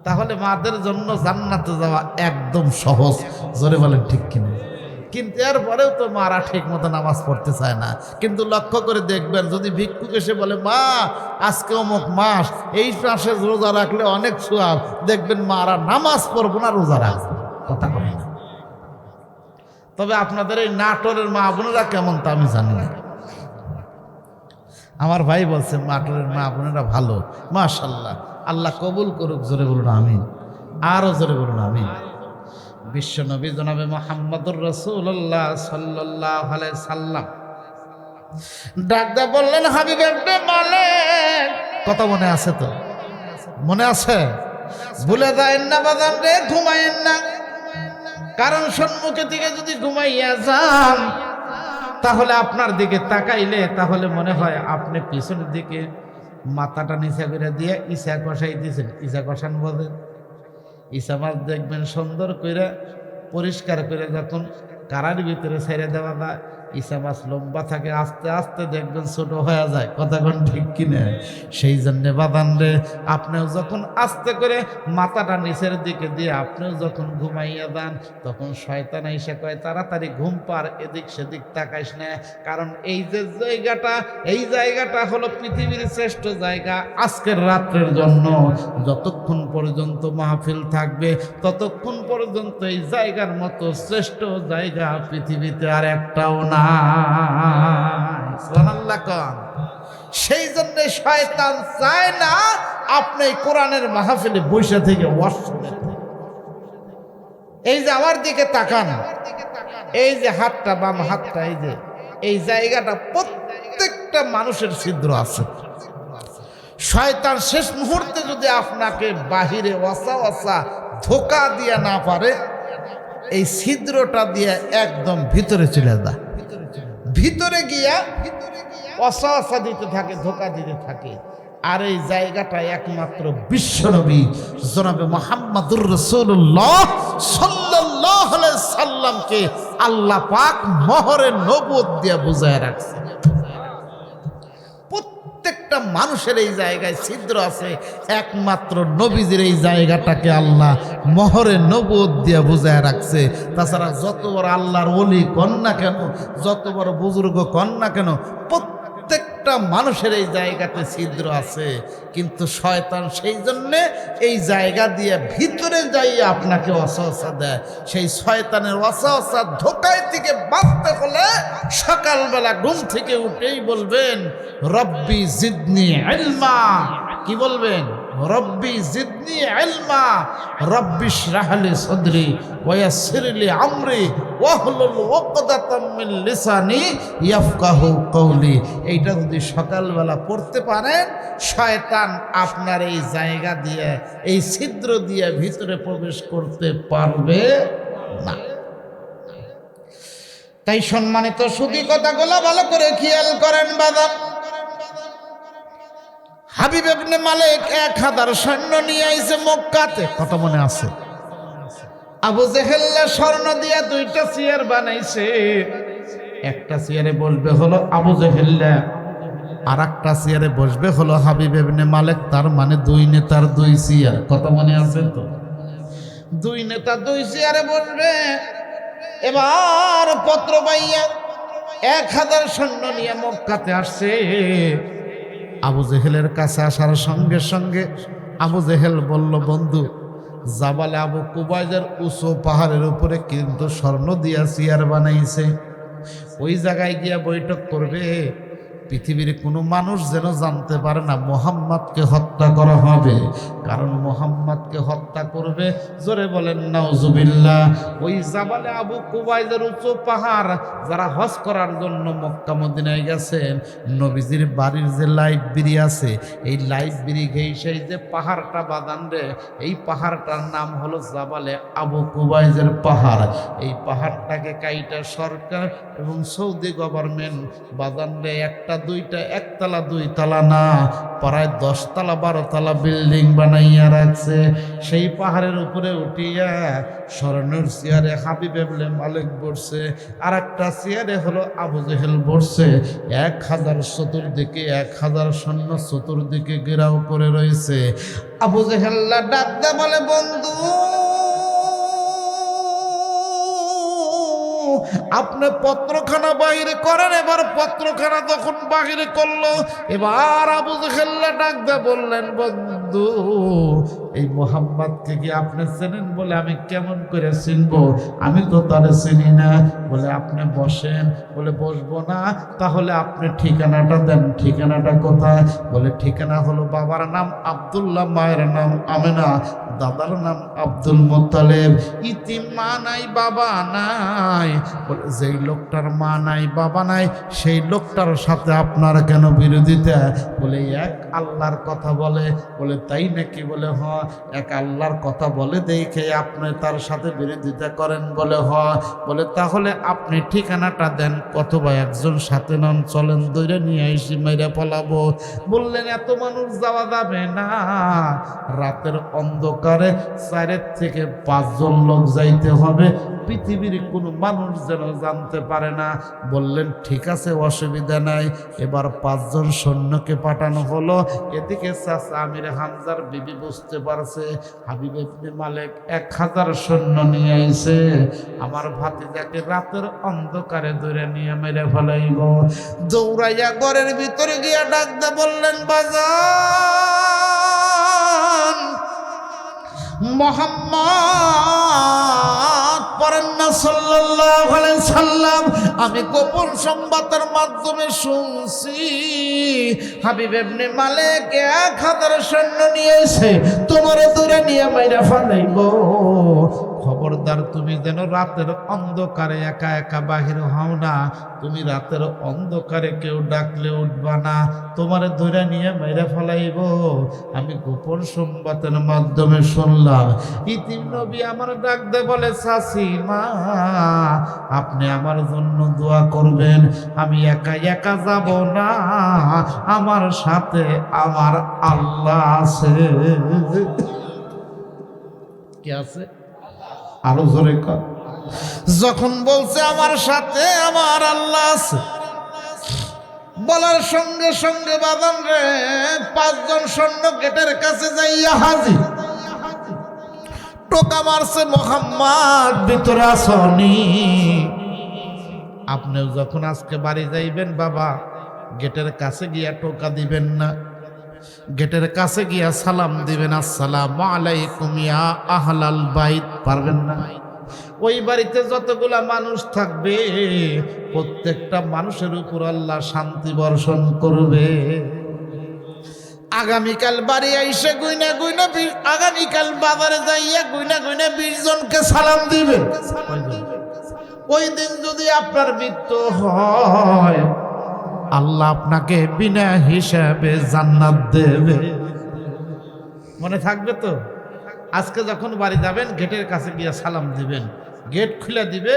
A: তাহলে মাদের জন্য জান্নাতে যাওয়া একদম সহজ। জোরে বলেন ঠিক কিনা? কিন্তু এরপরেও তো মারা ঠিক মতো নামাজ পড়তে চায় না। কিন্তু লক্ষ্য করে দেখবেন, যদি ভিক্ষুক এসে বলে মা আজকে অমুক মাস, এই মাসে রোজা রাখলে অনেক সওয়াব, দেখবেন মারা নামাজ পড়বো না, রোজা রাখবো, কথা বলে না। তবে আপনাদের এই নাটোরের মা বোনেরা কেমন তা আমি জানি না। আমার ভাই বলছে নাটোরের মা বোনেরা ভালো, মাশাআল্লাহ, আল্লাহ কবুল করুক। জোরে বলুন আমিন, আরো জোরে বলুন আমিন। বিশ্ব নবী জনাবে মুহাম্মদুর রাসূলুল্লাহ সাল্লাল্লাহু আলাইহি সাল্লাম ডাকদা বললেন, হাবিব ইবনে মালিক, কথা মনে আছে তো? মনে আছে? ভুলে যায়েন না বাজান রে, ঘুমায়েন না। কারণ সম্মুখে থেকে যদি ঘুমাইয়া যান, তাহলে আপনার দিকে তাকাইলে তাহলে মনে হয় আপনি পিছনের দিকে মাথাটা নিচে করে দিয়ে ইসা কষাই দিয়েছেন। ইসা কষান বলেন, ইসা মাছ দেখবেন সুন্দর করে পরিষ্কার করে যখন কারার ভিতরে ছেড়ে দেওয়া যায়, ইসা মাছ লম্বা থাকে, আস্তে আস্তে দেখবেন ছোট হয়ে যায়। কথা কোন ঠিক কিনা? সেই জন্যে বাদান রে, আপনিও যখন আস্তে করে মাথাটা নিচের দিকে দিয়ে আপনিও যখন ঘুমাইয়া যান, তখন শয়তান এসে কয় তাড়াতাড়ি ঘুম পার, এদিক সেদিক তাকাইস না। কারণ এই যে জায়গাটা, এই জায়গাটা হলো পৃথিবীর শ্রেষ্ঠ জায়গা আজকের রাত্রের জন্য। যতক্ষণ পর্যন্ত মাহফিল থাকবে ততক্ষণ পর্যন্ত এই জায়গার মতো শ্রেষ্ঠ জায়গা পৃথিবীতে আর একটাও না। সুবহানাল্লাহ কোন। সেই জন্য শয়তান চায় না আপনি কোরআনের মাহফিলে বসে থেকে ওয়াজ শুনেন। এই যে আমার দিকে তাকান, এই যে হাতটা, বাম হাতটা, এই যে এই জায়গাটা প্রত্যেকটা মানুষের ছিদ্র আছে। শয়তান শেষ মুহূর্তে যদি আপনাকে বাহিরে ওয়াসা ওয়াসা ধোকা দিয়ে না পারে, এই ছিদ্রটা দিয়ে একদম ভিতরে চলে যায়। ভিতরে গিয়া ওয়াসা ওয়াসা দিতে থাকে, ধোকা দিতে থাকে। আর এই জায়গাটা একমাত্র বিশ্বনবী জনাবে মুহাম্মদুর রাসূলুল্লাহ সাল্লাল্লাহু আলাইহি সাল্লামকে আল্লাহ পাক মোহরে নবুয়ত দিয়ে বুঝায় রাখছে। প্রত্যেকটা মানুষের এই জায়গায় ছিদ্র আছে, একমাত্র নবীজির এই জায়গাটাকে আল্লাহ মোহরে নবুয়ত দিয়ে বুঝায় রাখছে। তাছাড়া যত বড় আল্লাহর ওলি কন্যা কেন, যত বড় বুজুর্গ কন্যা কেন, প্রত্যেকটা মানুষের এই জায়গাতে ছিদ্র আছে। কিন্তু শয়তান সেই জন্যে এই জায়গা দিয়ে ভিতরে যাইয়ে আপনাকে ওয়াসওয়াসা দেয়। সেই শয়তানের ওয়াসওয়াসা ধোঁকায় থেকে বাঁচতে হলে সকালবেলা ঘুম থেকে উঠেই বলবেন রব্বি জিদনি ইলমা। কি বলবেন? রব্বি জিদনি ইলমা, রব্বি ইশরাহ লি সাদরি ওয়া ইয়াসসির লি আমরি ওয়াহলুল উকদাতাম মিন লিসানি ইয়াফকাহু কওলি। এইটা যদি সকালবেলা পড়তে পারেন, শয়তান আপনার এই জায়গা দিয়ে, এই ছিদ্র দিয়ে ভিতরে প্রবেশ করতে পারবে না। তাই সম্মানিত সুধী, কথাগুলো ভালো করে খেয়াল করেন বাবা। হাবিব ইবনে মালিক 1000 সৈন্য নিয়ে আইছে মক্কাতে, কথা মনে আছে? আবু জেহেল স্বর্ণ দিয়া 2টা চেয়ার বানাইছে। একটা চেয়ারে বসবে হলো আবু জেহেল, আর একটা চেয়ারে বসবে হলো হাবিব ইবনে মালিক। তার মানে 2 নেতার 2 চেয়ার, কথা মনে আছে তো? 2 নেতা 2 চেয়ারে বসবে। এবার পত্র পাইয়া 1000 সৈন্য নিয়ে মক্কাতে আসছে। আবু জেহেলের কাছে আসার সঙ্গে সঙ্গে আবু জেহেল বলল, বন্ধু, জাবালে আবু কুবাইজের উঁচু পাহাড়ের উপরে কিন্তু স্বর্ণ দিয়া চেয়ার বানাইছে, ওই জায়গায় গিয়া বৈঠক করবে। পৃথিবীর কোনো মানুষ যেন জানতে পারে না মুহাম্মদকে হত্যা করা হবে, কারণ মুহাম্মদকে হত্যা করবে, জোরে বলেন নাউজুবিল্লাহ, ওই জাবালে আবু কুবাইজের উঁচু পাহাড়। যারা হজ করার জন্য মক্কা মদিনায় গেছেন, নবীজির বাড়ির যে লাইব্রেরি আছে, এই লাইব্রেরি ঘেঁষেই যে পাহাড়টা বাদান রে, এই পাহাড়টার নাম হলো জাবালে আবু কুবাইজের পাহাড়। এই পাহাড়টাকে কাইটা সরকার এবং সৌদি গভর্নমেন্ট বাদান রে একটা 2টা, 1 তলা 2 তলা না, প্রায় 10 তলা 12 তলা বিল্ডিং বানাইয়া রাখছে। সেই পাহাড়ের উপরে উঠিয়া স্বর্ণের চেয়ারে হাবিব ইবনে মালিক বসছে, আর একটা চেয়ারে হলো আবু জেহেল বসছে। 1000 চতুর্দিকে, 1000 সৈন্য চতুর্দিকে ঘেরাও করে রয়েছে। আবু জেহেল ডাক দে বলে, বন্ধু, আপনি পত্রখানা বাহিরে করেন। এবার পত্রখানা যখন বাহিরে করলো, এবার আবু জেহেল ডাক দিয়ে বললেন, বন্ধু, এই মুহাম্মদকে কি আপনি চেনেন? বলে, আমি কেমন করে চিনবো, আমি তো তারে চিনি না। বলে, আপনি বসেন। বলে, বসবো না, তাহলে আপনি ঠিকানাটা দেন। ঠিকানাটা কোথায়? বলে, ঠিকানা হলো বাবার নাম আব্দুল্লাহ, মায়ের নাম আমেনা, দাদার নাম আব্দুল মুত্তালিব। ইতিম, মা নাই বাবা নাই। বলে, যেই লোকটার মা নাই বাবা নাই, সেই লোকটার সাথে আপনার কেন বিরোধিতা? বলে, এক আল্লাহর কথা বলে। বলে, তাই নাকি? বলে, হ্যাঁ। এক আল্লাহর কথা বলে দেখে আপনি তার সাথে বিরোধিতা করেন বলে হয়, বলে তাহলে আপনি ঠিকানাটা দেন, অথবা একজন সাথে নন, চলেন দৈরে নিয়ে এসে মেরে পলাবো। বললেন এত মানুষ যাওয়া যাবে না, রাতের অন্ধকারে 4 থেকে 5 জন লোক যাইতে হবে, পৃথিবীর কোনো মানুষ যেন জানতে পারে না। বললেন ঠিক আছে, অসুবিধা নাই। এবার 5 জন সৈন্যকে পাঠানো হলো। এদিকে চাচা আমির হামজার বিবি বুঝতে পারছে হাবিব ইবনে মালিক 1000 সৈন্য নিয়ে আইছে, আমার ভাতিজাকে রাতের অন্ধকারে ধরে নিয়ে মেরে ফেলাইব। দৌড়াইয়া ঘরের ভিতরে গিয়া ডাকতে বললেন বাজান মুহাম্মদ পড়েন না সাল্লাল্লাহু আলাইহি সাল্লাম, আমি গোপন সংবাদের মাধ্যমে শুনছি হাবিব ইবনে মালিক 1000 সৈন্য নিয়ে এসে তোমারে দূরে নিয়ে মাইরা ফেলাইব। খবরদার তুমি যেন রাতের অন্ধকারে একা একা বাহির হও না, তুমি রাতের অন্ধকারে কেউ ডাকলে উঠবা না, তোমারে ধরে নিয়ে মেরে ফেলাইব। আমি গোপন সংবাদের মাধ্যমে শুনলাম। ইতিম নবী আমার ডাক দে বলে চাচি মা, আপনি আমার জন্য দোয়া করবেন, আমি একা একা যাব না, আমার সাথে আমার আল্লাহ আছে। কি আছে? আরো জোরে কর। যখন বলছে আমার সাথে আমার আল্লাহ আছে, বলার সঙ্গে সঙ্গে বাদাম রে 5 জন সৈন্য গেটের কাছে যাইয়া হাজির। টোকা মারছে, মোহাম্মদ ভিতরে আসনি। আপনিও যখন আজকে বাড়ি যাইবেন বাবা, গেটের কাছে গিয়া টোকা দিবেন না, গেটের কাছে গিয়া সালাম দিবেন, আসসালামু আলাইকুম ইয়া আহলাল বাইত। পারবেন না? ওই বাড়িতে যতগুলা মানুষ থাকবে প্রত্যেকটা মানুষের উপর আল্লাহ শান্তি বর্ষণ করবে। আগামীকাল বাড়ি আইসে গুইনা গুইনা, আগামীকাল বাজারে যাইয়া গুইনা গুইনা 20 জনকে সালাম দিবে। ওই দিন যদি আপনার মৃত্যু হয়, আল্লাহ আপনাকে বিনা হিসাবে জান্নাত দেবে। মনে থাকবে তো? আজকে যখন বাড়ি যাবেন গেটের কাছে গিয়ে সালাম দিবেন, গেট খুলে দিবে,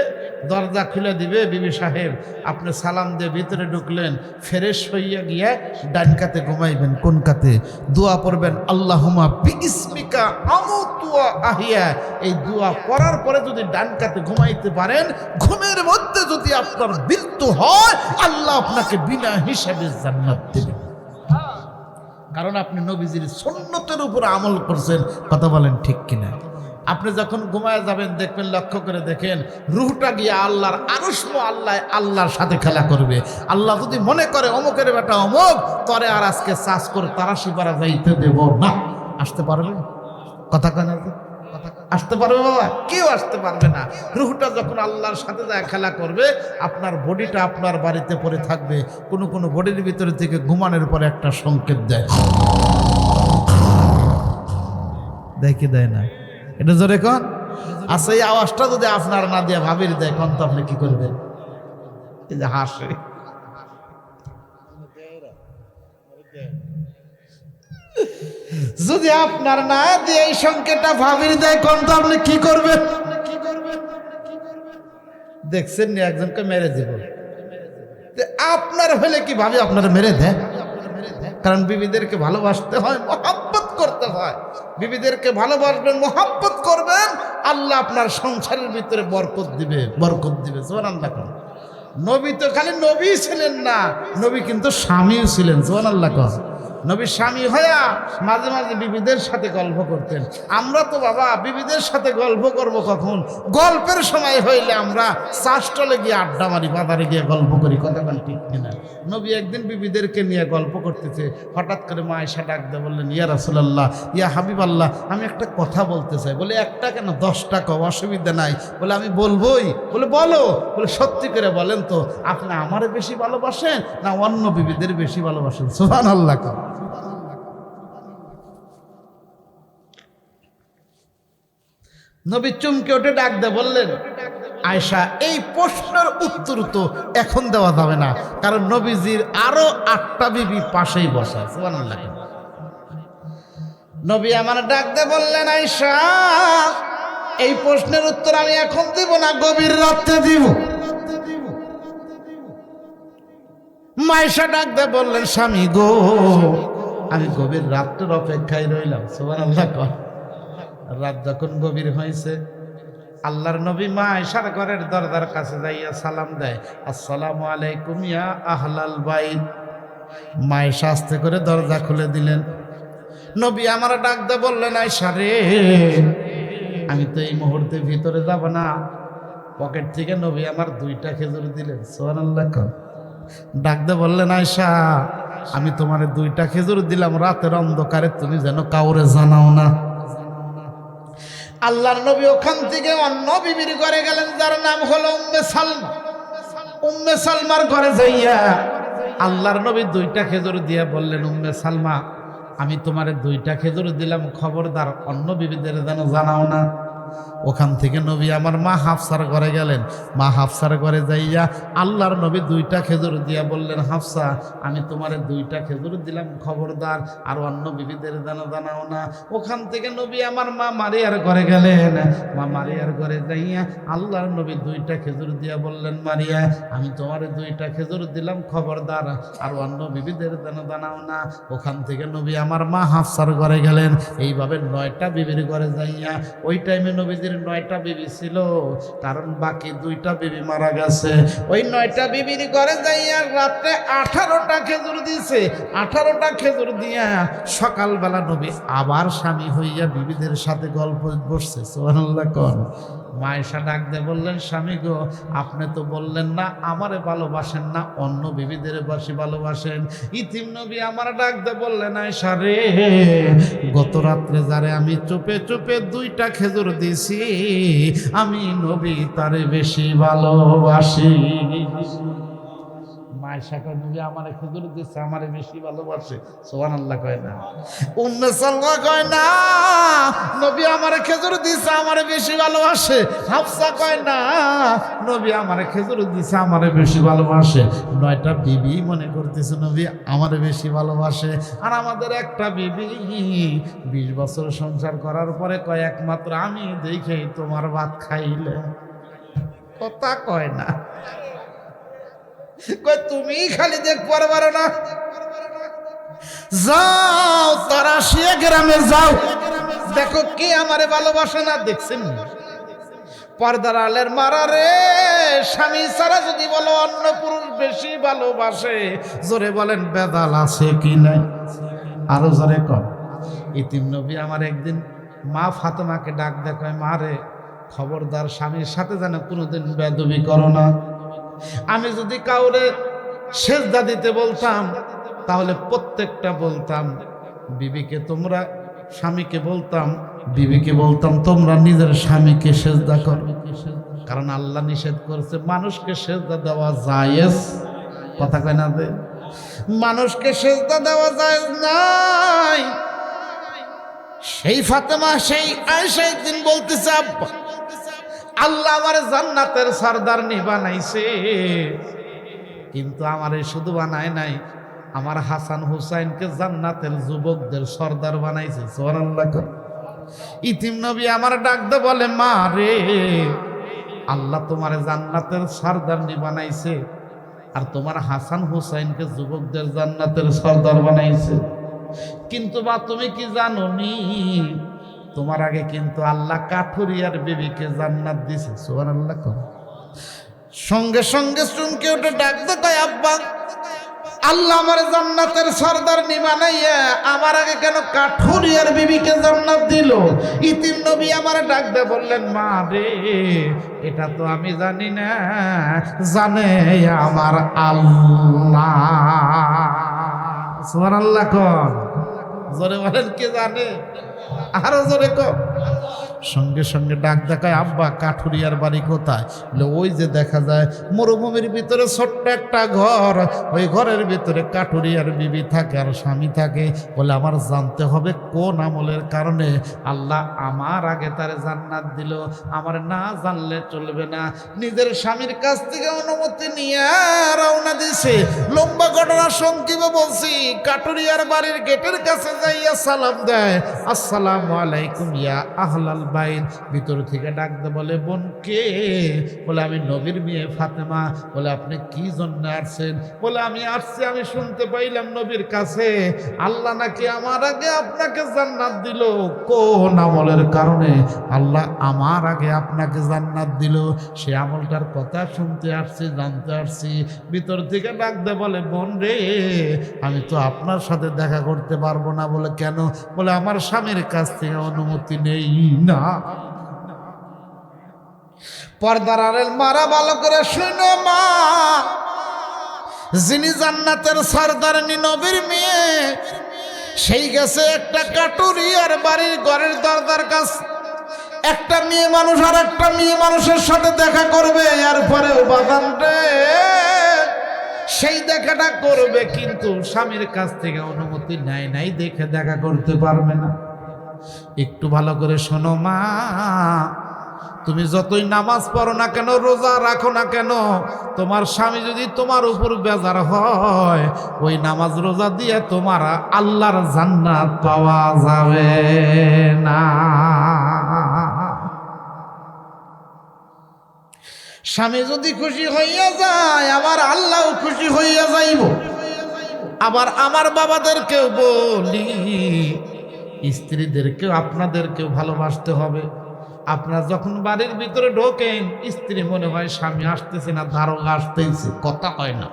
A: দরজা খুলে দিবে, বিবি সাহেব আপনি সালাম দিয়ে ভিতরে ঢুকলেন, ফ্রেশ হইয়া গিয়া ডান কাতে ঘুমাইবেন। কোন কাতে? দোয়া পড়বেন, আল্লাহুম্মা বিইসমিকা আমুতু ওয়া আহিয়া। এই দোয়া পড়ার পরে যদি ডান কাতে ঘুমাইতে পারেন, ঘুমের মধ্যে যদি আপনার মৃত্যু হয়, আল্লাহ আপনাকে বিনা হিসাবে জান্নাত দেবেন। কারণ আপনি নবীজির সুন্নতের উপর আমল করছেন। কথা বলেন ঠিক কিনা? আপনি যখন ঘুমায় যাবেন দেখবেন, লক্ষ্য করে দেখেন, রুহটা গিয়ে আল্লাহর আরশমো আল্লাহর সাথে খেলা করবে। আল্লাহ যদি মনে করে অমুকের বেটা অমুক, তরে আর আজকে চাষ করে তারাশি পারা যাইতে দেব না। আসতে পারবে? কথা কেন? আসতে পারবে বাবা? কেউ আসতে পারবে না। রুহটা যখন আল্লাহর সাথে যায় খেলা করবে, আপনার বডিটা আপনার বাড়িতে পড়ে থাকবে। কোনো কোনো বডির ভিতরে থেকে ঘুমানোর পরে একটা সংকেত দেয়, দেয় কি দেয় না? এটা জোরে কন। আচ্ছা, এই আওয়াজটা যদি আপনার না দিয়ে ভাবির দেয়, কন তো আপনি কি করবেন? এই যে হাসে, যদি আপনার না দিয়ে এই সংকেতটা ভাবির দেয়, কোন তো আপনি কি করবেন? দেখছেন নি একজনকে মেরে দিব, আপনার হলে কি ভাবি আপনারা মেরে দেয়? কারণ বিবিদেরকে ভালোবাসতে হয়, মহব্বত করতে হয়। বিবিদেরকে ভালোবাসবেন, মহব্বত করবেন, আল্লাহ আপনার সংসারের ভিতরে বরকত দিবে, বরকত দিবে। সুবহানাল্লাহ। নবী তো খালি নবী ছিলেন না, নবী কিন্তু স্বামীও ছিলেন। সুবহানাল্লাহ। নবী স্বামী হইয়া মাঝে মাঝে বিবিদের সাথে গল্প করতেন। আমরা তো বাবা বিবিদের সাথে গল্প করব কখন? গল্পের সময় হইলে আমরা চাষটলে গিয়ে আড্ডা মারি, বাজারে গিয়ে গল্প করি। কথা বল ঠিক কিনা? নবী একদিন বিবিদেরকে নিয়ে গল্প করতেছে, হঠাৎ করে মা আয়েশা ডাক দিয়ে বললেন, ইয়া রাসূলুল্লাহ, ইয়া হাবিবাল্লাহ, আমি একটা কথা বলতে চাই। বলে একটা কেন? 10টা কও, অসুবিধা নাই। বলে আমি বলবোই। বলে বলো। বলে সত্যি করে বলেন তো, আপনি আমারে বেশি ভালোবাসেন না অন্য বিবিদের বেশি ভালোবাসেন? সুবহানাল্লাহ। নবী চমকে ওঠে, ডাক দে বললেন, আয়েশা এই প্রশ্নের উত্তর তো এখন দেওয়া যাবে না, কারণ নবীজির আরো 8টা বিবি পাশেই বসা। সুবহানাল্লাহ। নবী আমার ডাক দিয়ে বললেন, আয়েশা এই প্রশ্নের উত্তর আমি এখন দিব না, গভীর রাতে দিব। আয়েশা ডাক দিয়ে বললেন, স্বামী গো আমি গভীর রাতের অপেক্ষায় রইলাম। সুবহানাল্লাহ। রাত যখন গভীর হয়েছে, আল্লাহর নবী মা আয়েশার ঘরের দরজার কাছে যাইয়া সালাম দেয়, আসসালামু আলাইকুম ইয়া আহলাল বাইত। মা আয়েশা আস্তে করে দরজা খুলে দিলেন। নবী আমার ডাক দিয়ে বললেন, আয়েশা রে আমি তো এই মুহূর্তে ভিতরে যাব না। পকেট থেকে নবী আমার 2টা খেজুর দিলেন। সুবহানাল্লাহ। ডাক দিয়ে বললেন, আয়েশা আমি তোমার 2টা খেজুর দিলাম, রাতের অন্ধকারে তুমি যেন কাউরে জানাও না। আল্লাহর নবী ওখান থেকে অন্য বিবির ঘরে গেলেন, যার নাম হলো উম্মে সালমা। উম্মে সালমার ঘরে যাইয়া আল্লাহর নবী 2টা খেজুর দিয়ে বললেন, উম্মে সালমা আমি তোমার 2টা খেজুর দিলাম, খবরদার অন্য বিবিদের যেন জানাও না। ওখান থেকে নবী আমার মা হাফসার ঘরে গেলেন। মা হাফসার ঘরে যাইয়া আল্লাহর নবী 2টা খেজুর দিয়া বললেন, হাফসা আমি তোমার 2টা খেজুর দিলাম, খবরদার আর অন্য বিবিদের যেন জানাও না। ওখান থেকে নবী আমার মা মারিয়ার ঘরে গেলেন। মা মারিয়ার ঘরে যাইয়া আল্লাহর নবী 2টা খেজুর দিয়া বললেন, মারিয়া আমি তোমার 2টা খেজুর দিলাম, খবরদার আর অন্য বিবিদের যেন জানাও না। ওখান থেকে নবী আমার মা হাফসার ঘরে গেলেন। এইভাবে 9টা বিবির ঘরে যাইয়া, ওই টাইমে নবীদের 9টা বিবি ছিল, কারণ বাকি 2টা বিবি মারা গেছে। ওই 9টা বিবির ঘরে যাইয়া রাতে 18টা খেজুর দিয়েছে। 18টা খেজুর দিয়া সকালবেলা নবী আবার স্বামী হইয়া বিবিদের সাথে গল্প বসছে। সুবহানাল্লাহ। কোন মা আয়েশা ডাক দিয়ে বললেন, স্বামী গো আপনি তো বললেন না আমারে ভালোবাসেন না, অন্য বিবিদের বেশি ভালোবাসেন। ইতিম নবী আমার ডাক দিয়ে বললেন, আয়েশা রে গত রাত্রে যারে আমি চুপে চুপে 2টা খেজুর দিছি, আমি নবী তারে বেশি ভালোবাসি। আয়েশা কয়, নবী আমারে খেজুর দিচ্ছে, আমারে বেশি ভালোবাসে। সুবহানাল্লাহ কয় না। উম্মে সালমা কয় না, নবী আমারে খেজুর দিচ্ছে, আমারে বেশি ভালোবাসে। হাফসা কয় না, নবী আমারে খেজুর দিচ্ছে, আমারে বেশি ভালোবাসে। 9টা বিবি মনে করতেছে নবী আমারে বেশি ভালোবাসে। আর আমাদের একটা বিবি 20 বছর সংসার করার পরে কয়, একমাত্র আমি দেখেই তোমার ভাত খাইলে। কথা কয় না, তুমি খালি দেখবার পারো না, যাও তারা শিয়া গ্রামে যাও, দেখো কে আমারে ভালোবাসে না। দেখছেন পর্দার আলের মারা রে, স্বামী ছাড়া যদি বলো অন্য পুরুষ বেশি ভালোবাসে, জোরে বলেন বেদাল আছে কি নাই? আরো জোরে কর। ইতিম নবী আমার একদিন মা ফাতেমাকে ডাক দেখায়, মা রে খবরদার স্বামীর সাথে যেন কোনোদিন বেয়াদবি করো না। আমি যদি কাউরে সেজদা দিতে বলতাম তাহলে প্রত্যেকটা বলতাম বিবিকে তোমরা, স্বামীকে বলতাম বিবিকে বলতাম তোমরা নিজের স্বামীকে সেজদা করো, কারণ আল্লাহ নিষেধ করেছে মানুষকে সেজদা দেওয়া জায়েজ। কথা কয় না যে মানুষকে সেজদা দেওয়া জায়েজ নাই। সেই ফাতেমা সেই আয়েশা একদিন বলতেছে, আব্বা আল্লাহ আমার জান্নাতের সরদারনি বানাইছে, কিন্তু আমারে শুধু বানায় নাই, আমার হাসান হুসাইনকে জান্নাতের যুবকদের সর্দার বানাইছে। সুবহানাল্লাহ। ইতিম নবী আমার ডাকতে বলে, মা রে আল্লাহ তোমার জান্নাতের সর্দারনি বানাইছে, আর তোমার হাসান হুসাইনকে যুবকদের জান্নাতের সর্দার বানাইছে, কিন্তু মা তুমি কি জানো নি তোমার আগে কিন্তু আল্লাহ কাঠুরিয়ার বিবিকে জান্নাত দিছে। সুবহানাল্লাহ। সঙ্গে সঙ্গে চুমকে উঠে ডাকতে কয়, আব্বা আল্লাহ আমার জান্নাতের সরদারনি বানাইয়া আমার আগে কেন কাঠুরিয়ার বিবিকে জান্নাত দিল? ইতিম নবী আমার ডাকতে বললেন, মা রে এটা তো আমি জানি না, জানে আমার আল্লাহ। সুবহানাল্লাহ। কোন জোরে বলেন কে জানে? আরো জোরে কর। সঙ্গে সঙ্গে ডাক দেখায়, আব্বা কাঠুরিয়ার বাড়ি কোথায়? বলে ওই যে দেখা যায় মরুভূমির ভিতরে ছোট্ট একটা ঘর, ওই ঘরের ভিতরে কাঠুরিয়ার বিবি থাকে আর স্বামী থাকে। বলে আমার জানতে হবে কোন আমলের কারণে আল্লাহ আমার আগে তার জান্নাত দিল, আমার না জানলে চলবে না। নিজের স্বামীর কাছ থেকে অনুমতি নিয়ে রওনা দিছে। লম্বা ঘটনা সংক্ষেপে বলছি, কাটুরিয়ার বাড়ির গেটের কাছে যাইয়া সালাম দেয়, আসসালামু আলাইকুম ইয়া আহলাল বাইত। ভিতর থেকে ডাক দে, বলে বোন কে? বলে আমি নবীর মেয়ে ফাতেমা। বলে আপনি কি জন্য আসছেন? বলে আমি আসছি, আমি শুনতে পাইলাম নবীর কাছে আল্লাহ নাকি আমার আগে আপনাকে জান্নাত দিল। কোন আমলের কারণে আল্লাহ আমার আগে আপনাকে জান্নাত দিল সে আমলটার কথা শুনতে আসছি, জানতে আসছি। ভিতর থেকে ডাক দে, বলে বোন রে, আমি তো আপনার সাথে দেখা করতে পারবো না। বলে কেন? বলে আমার স্বামীর কাছ থেকে অনুমতি নেই না। পর্দার আড়াল মারা ভালো করে শুনো মা, যিনি জান্নাতের সরদারনি নবীর মেয়ে, সেই গেছে একটা কাটুরিয়ার বাড়ির ঘরের দরজার কাছে। একটা মেয়ে মানুষ আর একটা মেয়ে মানুষের সাথে দেখা করবে, এরপরেও বাদাম রে সেই দেখাটা করবে, কিন্তু স্বামীর কাছ থেকে অনুমতি নেয় নাই দেখে দেখা করতে পারবে না। একটু ভালো করে শোনো মা, তুমি যতই নামাজ পড়ো না কেন, রোজা রাখো না কেন, তোমার স্বামী যদি তোমার উপর বেজার হয়, ওই নামাজ রোজা দিয়ে তোমার আল্লাহর জান্নাত পাওয়া যাবে না। স্বামী যদি খুশি হইয়া যায়, আবার আল্লাহ খুশি হইয়া যাইব। আবার আমার বাবাদেরকেও বলি, স্ত্রীদেরকেও আপনাদেরকেও ভালোবাসতে হবে। আপনারা যখন বাড়ির ভিতরে ঢোকেন, স্ত্রী মনে হয় স্বামী আসতেছে না দারোগা আসতেছে, কথা হয় না,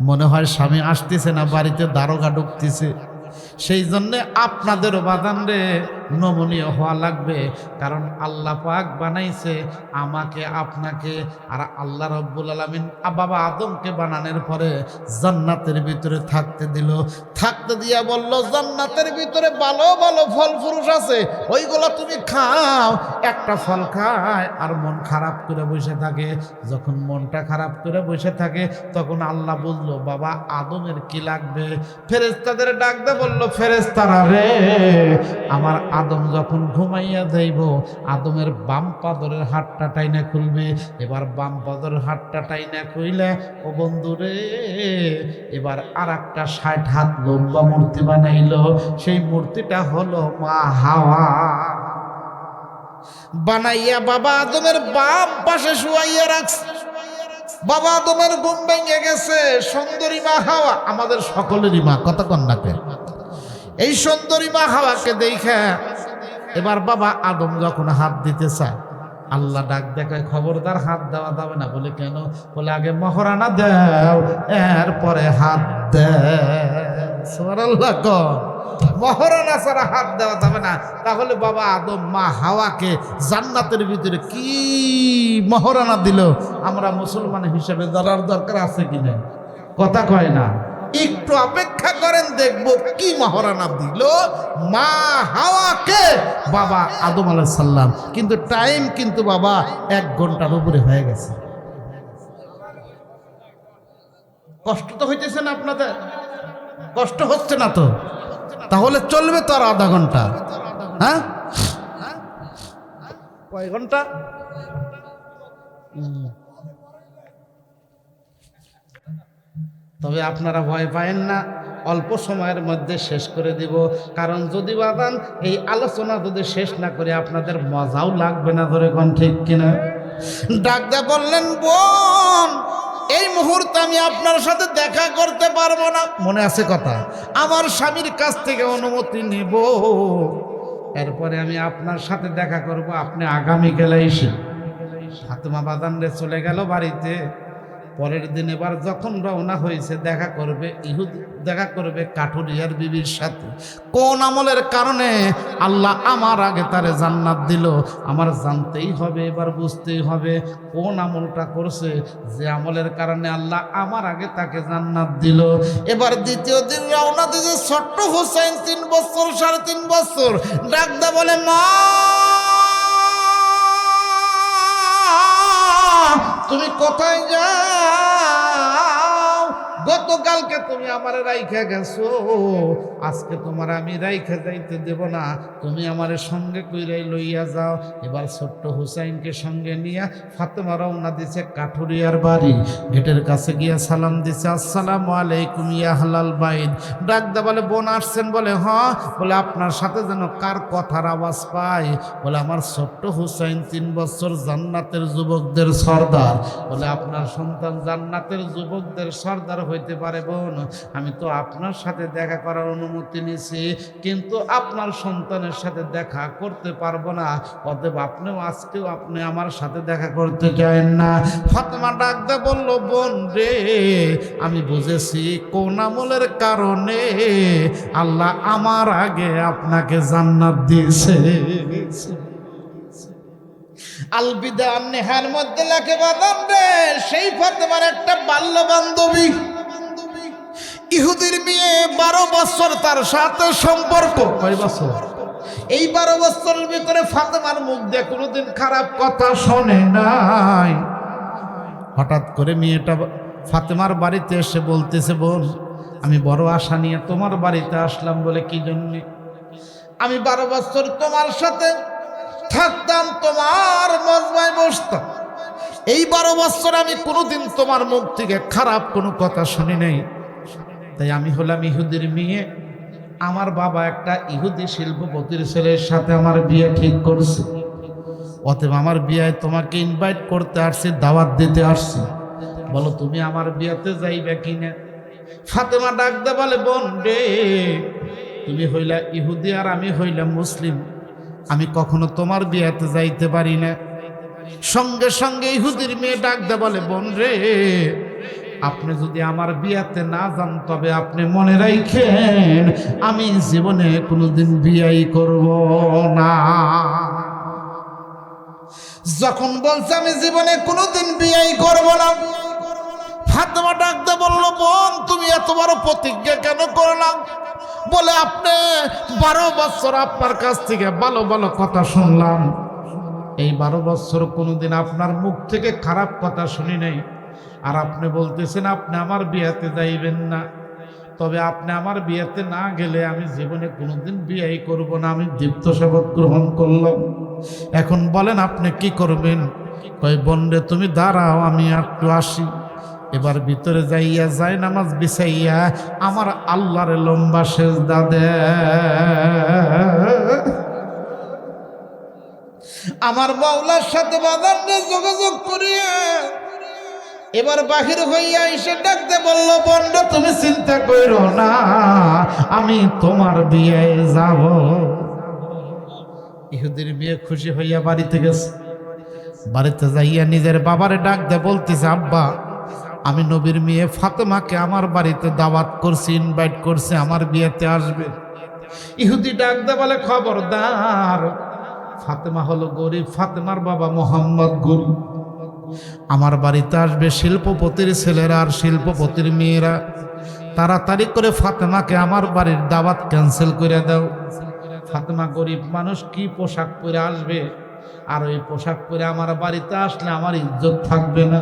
A: মনে হয় স্বামী আসতেছে না বাড়িতে দারোগা ঢুকতেছে। সেই জন্যে আপনাদেরও বাদান রে নমনীয় হওয়া লাগবে, কারণ আল্লাহ পাক বানাইছে আমাকে আপনাকে, আর আল্লাহ রব্বুল আলামিন বাবা আদমকে বানানোর পরে জান্নাতের ভিতরে থাকতে দিল। থাকতে দিয়া বলল, জান্নাতের ভিতরে ভালো ভালো ফল ফুরুষ আছে, ওইগুলো তুমি খাও। একটা ফল খায় আর মন খারাপ করে বসে থাকে। যখন মনটা খারাপ করে বসে থাকে, তখন আল্লাহ বুঝলো বাবা আদমের কি লাগবে। ফেরেশতাদের ডাক দিয়ে বলল, ফেরেশতারা রে, আমার আদম যখন ঘুমাইয়া যাইব, আদমের বাম পাদরের হাতটা টাইনা খুলবে। এবার বাম পাদরের হাতটা টাইনা খুইলে, ও বন্ধু রে, এবার আর একটা 60 হাত লম্বা মূর্তি বানাইলো। সেই মূর্তিটা হলো মা হাওয়া। বানাইয়া বাবা আদমের বাম পাশে শুয়াইয়া রাখছে। বাবা আদমের ঘুম ভেঙে গেছে। সুন্দরী মা হাওয়া, আমাদের সকলেরই মা, কথা কন্যাকে, এই সুন্দরী মা হাওয়াকে দেখে এবার বাবা আদম যখন হাত দিতে চায়, আল্লাহ ডাক দেখায়, খবরদার হাত দেওয়া যাবে না। বলে কেন? বলে আগে মহরানা দাও, এরপরে হাত দেও। সুবহানাল্লাহ, মহরানা ছাড়া হাত দেওয়া যাবে না। তাহলে বাবা আদম মা হাওয়াকে জান্নাতের ভিতরে কি মহরানা দিল, আমরা মুসলমান হিসেবে জানার দরকার আছে কিনা, কথা কয় না। একটু অপেক্ষা করেন, দেখবো কি মহরানা দিল মা হাওয়াকে বাবা আদম আলাইহিস সালাম। কিন্তু টাইম কিন্তু বাবা 1 ঘন্টার উপরে হয়ে গেছে। কষ্ট তো হইতেছে না আপনাদের? কষ্ট হচ্ছে না তো? তাহলে চলবে তো আর আধা ঘন্টা। হ্যাঁ, কয় ঘন্টা? তবে আপনারা ভয় পায়েন না, অল্প সময়ের মধ্যে শেষ করে দিব। কারণ যদি বাদান এই আলোচনা যদি শেষ না করে, আপনাদের মজাও লাগবে না, ধরে কোন ঠিক কিনা? ডাকদা বললেন, বোন, এই মুহূর্তে আমি আপনার সাথে দেখা করতে পারবো না। মনে আছে কথা? আমার স্বামীর কাছ থেকে অনুমতি নেব, এরপরে আমি আপনার সাথে দেখা করব। আপনি আগামীকাল এসে। ফাতেমা বাদান রে চলে গেল বাড়িতে। পরের দিন এবার যখন রওনা হয়েছে, দেখা করবে কাঠুরিয়ার বিবির সাথে। কোন আমলের কারণে আল্লাহ আমার আগে তারে জান্নাত দিল, আমার জানতেই হবে, এবার বুঝতেই হবে কোন আমলটা করছে, যে আমলের কারণে আল্লাহ আমার আগে তাকে জান্নাত দিল। এবার দ্বিতীয় দিন রওনা দিয়েছে ছোট্ট হোসেন, 3 বছর 3.5 বছর। ডাকদা বলে, মা তুমি কোথায় যাও? গতকালকে তুমি আমার রাইখা গেছো, আজকে তোমার আমি রাইখা যাইতে দেব না, তুমি আমার সঙ্গে কইরাই লইয়া যাও। এবার ছোট্ট হুসাইনকে সঙ্গে নিয়ে ফাতেমা রওনা দিছে কাঠুরিয়ার বাড়ি। গেটের কাছে গিয়া সালাম দিছে, আসসালামু আলাইকুম ইয়া আহলাল বাইত। ডাক দা বলে, বোন আসছেন? বলে হ্যাঁ। বলে আপনার সাথে যেন কার কথার আওয়াজ পাই? বলে আমার ছোট্ট হুসাইন 3 বছর জান্নাতের যুবকদের সর্দার। বলে আপনার সন্তান জান্নাতের যুবকদের সর্দার হইতে পারে বোন, আমি তো আপনার সাথে দেখা করার অনুমতি নিছি, কিন্তু আপনার সন্তানের সাথে দেখা করতে পারবো না, অতএব আপনিও আজকেও আপনি আমার সাথে দেখা করতে চান না। ফাতেমা ডাকতে বলল, বোন রে, আমি বুঝেছি কোন আমলের কারণে আল্লাহ আমার আগে আপনাকে জান্নাত দিয়েছে। আলবিদা নেহার মধ্যে লেখে বাদাম রে, সেই ফাতেমার একটা বাল্য বান্ধবী ইহুদির মেয়ে, 12 বছর তার সাথে সম্পর্ক। কয় বছর? এই 12 বছরের ভিতরে ফাতেমার মুখ দিয়ে কোনোদিন খারাপ কথা শোনে নাই। হঠাৎ করে মেয়েটা ফাতেমার বাড়িতে এসে বলতেছে, বোন আমি বড় আশা নিয়ে তোমার বাড়িতে আসলাম। বলে কি জন্যে? আমি 12 বছর তোমার সাথে থাকতাম, তোমার মজমায় বসতাম, এই 12 বছর আমি কোনোদিন তোমার মুখ থেকে খারাপ কোনো কথা শুনি নাই। তাই আমি হলাম ইহুদির মেয়ে, আমার বাবা একটা ইহুদি শিল্পপতির ছেলের সাথে আমার বিয়ে ঠিক করছে, অতএব আমার বিয়েয় তোমাকে ইনভাইট করতে আসছি, দাওয়াত দিতে আসছি, বলো তুমি আমার বিয়েতে যাইবে কিনা? ফাতেমা ডাকতে বলে, বোন রে, তুমি হইলা ইহুদি আর আমি হইলাম মুসলিম, আমি কখনো তোমার বিয়েতে যাইতে পারি না। সঙ্গে সঙ্গে ইহুদির মেয়ে ডাকতে বলে, বোন রে, আপনি যদি আমার বিয়াতে না যান তবে আপনি মনে রাখেন আমি জীবনে কোনোদিন বিয়াই করব না। যখন বলছে আমি জীবনে কোনোদিন বিয়াই করব না, ফাতেমা ডাকতে বলল, বোন তুমি এত বড় প্রতিজ্ঞা কেন করলাম? বলে আপনি 12 বছর আপনার কাছ থেকে ভালো ভালো কথা শুনলাম, এই 12 বছর কোনোদিন আপনার মুখ থেকে খারাপ কথা শুনি নাই, আর আপনি বলতেছেন আপনি আমার বিয়েতে যাইবেন না, তবে আপনি আমার বিয়েতে না গেলে আমি জীবনে কোনোদিন বিয়েই করব না, আমি দীপ্ত শপথ গ্রহণ করলাম। এখন বলেন আপনি কি করবেন? কই বোন রে তুমি দাঁড়াও, আমি একটু আসি। এবার ভিতরে যাইয়া যায় নামাজ বিছাইয়া আমার আল্লাহর লম্বা সেজদা দেয়, আমার মাওলার সাথে বাজারে যোগাযোগ করিয়া এবার বাহির হইয়া এসে ডাকতে বলল, বন্ধ তুমি চিন্তা করো না, আমি তোমার বিয়ে যাব। ইহুদির বিয়ে খুশি হইয়া বাড়িতে গেছে। বাড়িতে যাইয়া নিজের বাবারে ডাকতে বলতেছে, আব্বা আমি নবীর মেয়ে ফাতেমাকে আমার বাড়িতে দাওয়াত করছি, ইনভাইট করছে, আমার বিয়েতে আসবে। ইহুদি ডাকতে বলে, খবরদার, ফাতেমা হলো গরিব, ফাতেমার বাবা মোহাম্মদ গরিব, আমার বাড়িতে আসবে শিল্পপতির ছেলেরা আর শিল্পপতির মেয়েরা, তাড়াতাড়ি করে ফাতেমাকে আমার বাড়ির দাওয়াত ক্যান্সেল করে দাও। ফাতেমা গরিব মানুষ, কি পোশাক পরে আসবে, আর ওই পোশাক পরে আমার বাড়িতে আসলে আমার ইজ্জত থাকবে না।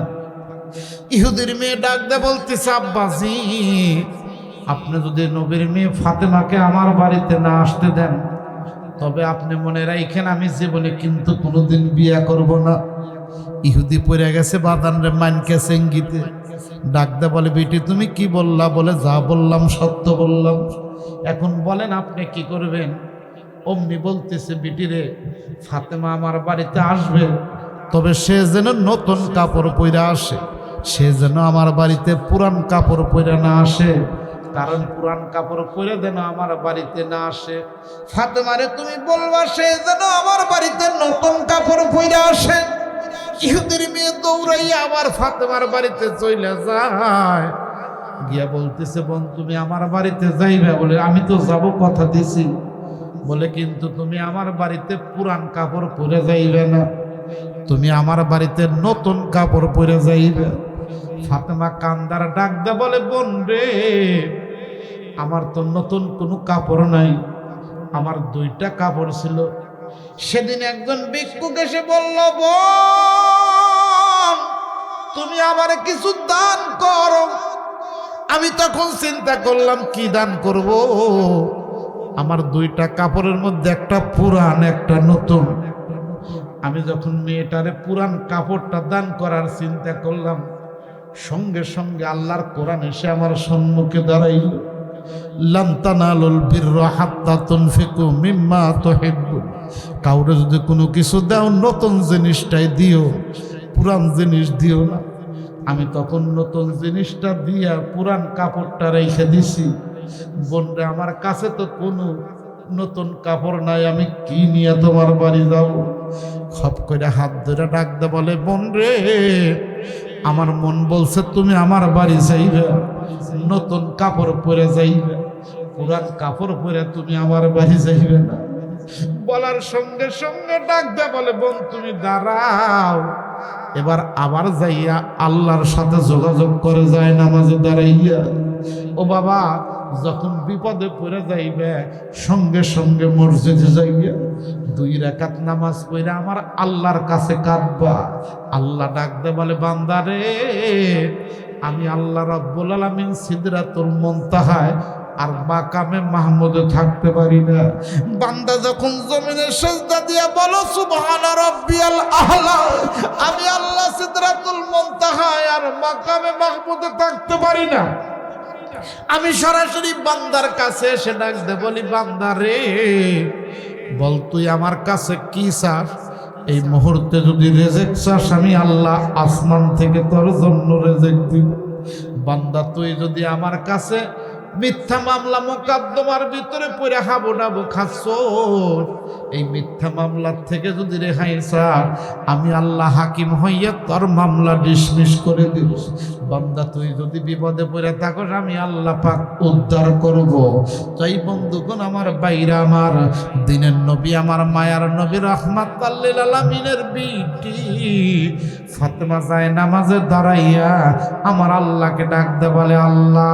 A: ইহুদির মেয়ে ডাকতে বলতেছে, আব্বাজি আপনি যদি নবীর মেয়ে ফাতেমাকে আমার বাড়িতে না আসতে দেন তবে আপনি মনে রাখেন আমি জীবনে কিন্তু কোনোদিন বিয়ে করব না। ইহুদি পড়ে গেছে বাদানরে মানকে সেঙ্গিতে, ডাকতে বলে, বেটি তুমি কি বললা? বলে যা বললাম সত্য বললাম, এখন বলেন আপনি কি করবেন? অমনি বলতেছে, বেটিরে ফাতেমা আমার বাড়িতে আসবে, তবে সে যেন নতুন কাপড় পরে আসে, সে যেন আমার বাড়িতে পুরান কাপড় পরে না আসে, কারণ পুরান কাপড় পরে যেন আমার বাড়িতে না আসে। ফাতেমারে তুমি বলবা সে যেন আমার বাড়িতে নতুন কাপড় পরে আসে। ইহুদির মেয়ে দৌড়াইয়া আবার ফাতেমার বাড়িতে চলে যায়, গিয়া বলতেছে, বোন তুমি আমার বাড়িতে যাইবে? বলে আমি তো যাব, কথা দিছি। বলে কিন্তু তুমি আমার বাড়িতে পুরান কাপড় পরে যাইবে না, তুমি আমার বাড়িতে নতুন কাপড় পরে যাইবে। ফাতেমা কান্দার ডাক দে বলে, বোন রে আমার তো নতুন কোনো কাপড় নাই, আমার 2টা কাপড় ছিল। সেদিন একজন ভিক্ষুক এসে বলল, বোন তুমি আমারে কিছু দান করো। আমি তখন চিন্তা করলাম কি দান করব। আমার দুইটা কাপড়ের মধ্যে একটা পুরান একটা নতুন। আমি যখন মেয়েটারে পুরান কাপড়টা দান করার চিন্তা করলাম, সঙ্গে সঙ্গে আল্লাহর কোরআন এসে আমার সম্মুখে দাঁড়াইল, লান তানালুল বিররা হাত্তা তুনফিকু মিম্মা তুহিব্বুন। কাউরে যদি কোনো কিছু দাও নতুন জিনিসটাই দিও, পুরান জিনিস দিও না। আমি তখন নতুন জিনিসটা দিয়া পুরান কাপড়টা রেখে দিছি। বোনরে, আমার কাছে তো কোনো নতুন কাপড় নাই, আমি কি নিয়ে তোমার বাড়ি যাব? খপ করে হাত ধরে ডাক দে, বলে বোন রে, আমার মন বলছে তুমি আমার বাড়ি যাইবে, নতুন কাপড় পরে যাইবে, পুরান কাপড় পরে তুমি আমার বাড়ি যাইবে না। বলার সঙ্গে সঙ্গে ডাক দে, বলে বোন তুমি দাঁড়াও। এবার আবার যাইয়া আল্লাহর সাথে যোগাযোগ করে যায় নামাজে দাঁড়াইয়া। ও বাবা, যখন বিপদে পড়ে যাইবে সঙ্গে সঙ্গে মসজিদে যাইয়া 2 রাকাত নামাজ পড়ে আমার আল্লাহর কাছে কাঁদবা। আল্লাহ ডাক দে, বলে বান্দারে, আমি আল্লাহ রাব্বুল আলামিন সিদরাতুল মুনতাহায় আর মাকামে মাহমুদে থাকতে পারি না। বান্দা যখন জমিনে সিজদা দিয়া বলো সুবহানা রাব্বিয়াল আ'লা, আমি আল্লাহ সিদরাতুল মুনতাহায় আর মাকামে মাহমুদে থাকতে পারি না। আমি সরাসরি বান্দার কাছে এসে ডাক দে, বলি বান্দা রে, বল তুই আমার কাছে কি চাস? এই মুহূর্তে যদি রেজেক চাস, আমি আল্লাহ আসমান থেকে তোর জন্য রেজেক দিব। বান্দা, তুই যদি আমার কাছে মিথ্যা মামলা মোকদ্দমার ভিতরে পড়ে হাবুডাবু খাচ্ছ, এই মিথ্যা মামলার থেকে যদি রেহাই চাস, আমি আল্লাহ হাকিম হইয়া তোর মামলা ডিসমিস করে দিব। বান্দা, তুই যদি বিপদে পড়ে থাকস, আমি আল্লাহ পাক উদ্ধার করব। তাই বন্ধুগণ আমার, বাইরা আমার, দিনের নবী, আমার মায়ার নবী, রাহমাতাল লিল আলামিনের বিটি ফাতেমা যায় নামাজে দাঁড়াইয়া আমার আল্লাহকে ডাক দে, বলে আল্লাহ,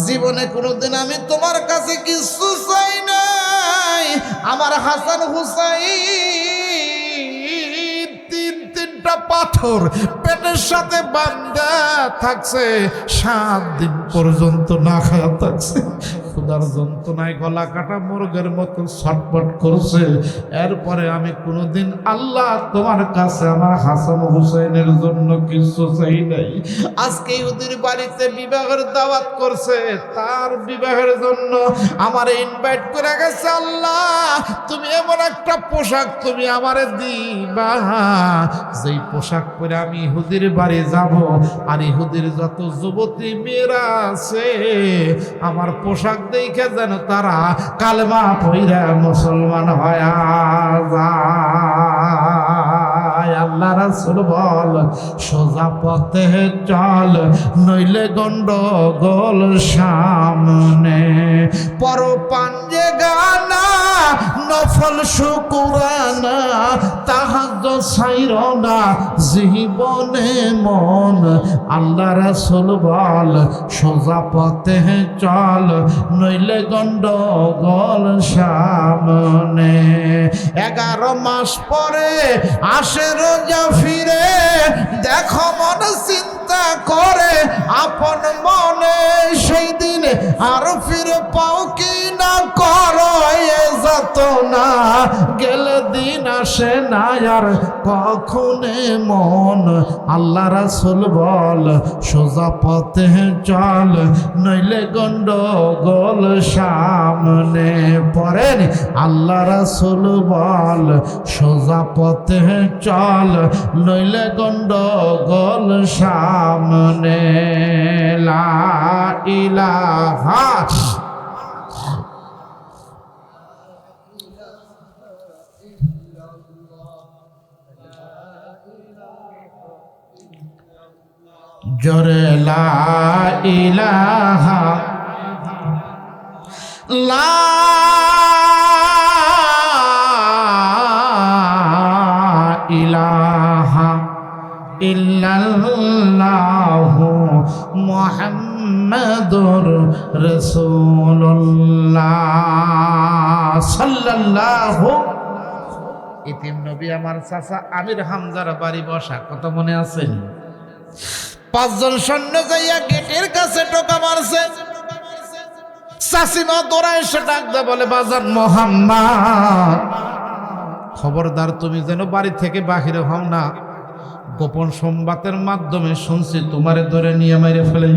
A: জীবনে কোনোদিন আমি তোমার কাছে কিছু চাই নাই। আমার হাসান হুসাইন 3টা পাথর পেটের সাথে বাঁধা থাকছে, 7 দিন পর্যন্ত না খাওয়া থাকছে। ক্ষুধার যন্ত্রণায় গলা কাটা মুরগের মতো ছটফট করছে। এরপরে আমি কোনোদিন আল্লাহ তোমার কাছে আমার হাসান হুসাইনের জন্য কিছু চাই নাই। আজকে ইহুদির বাড়িতে বিবাহের দাওয়াত করছে, তার বিবাহের জন্য আমার ইনভাইট করে গেছে। আল্লাহ, তুমি এমন একটা পোশাক তুমি আমারে দিবা, যেই পোশাক পরে আমি ইহুদির বাড়ি যাব, আর ইহুদির যত যুবতী মেয়েরা আছে আমার পোশাক দেখে যেন তারা কালেমা পইরা মুসলমান হয়ে যায়। আল্লাহ রাসূল বল, সোজা পথে চল, নইলে গন্ডগোল সামনে। পর পাঞ্জে গানা নফল শুকুরানা, তাহাজ্জুদ ছাইর না জীবনে মন। আল্লাহ রাসূল বল, সোজা পথে চল, নইলে গন্ডগোল সামনে। 11 মাস পরে আসে রোজা ফিরে, দেখো মন চিন্তা করে আপন মনে, সেই দিন আর ফিরে পাও কি না করো এ যাতনা, গেলে দিন আসে না আর কখনে মন। আল্লাহ রাসূল বল, সোজা পথে চল, নইলে গন্ডগোল সামনে। পড়েন, আল্লাহ রাসূল বল, সোজা পথে চল, নইলে গন্ডগোল সামনে। লা ইলাহা জোরে লা ইলাহা, লা ইলাহা ইল্লাল্লাহু মুহাম্মাদুর রাসূলুল্লাহ সাল্লাল্লাহু। ইতিম নবী আমার চাচা আমির হামজার বাড়ি বসা, কত মনে আছে? পাঁচজন সৈন্য যাইয়া গেটের কাছে টোকা মারছে। চাচিমা দৌড়ায় এসে ডাক দে বলে, বাজান মোহাম্মদ, খবরদার তুমি যেন বাড়ি থেকে বাহিরে হও না। গোপন সংবাদের মাধ্যমে শুনছি তোমারে ধরে নিয়ে মেরে ফেলে।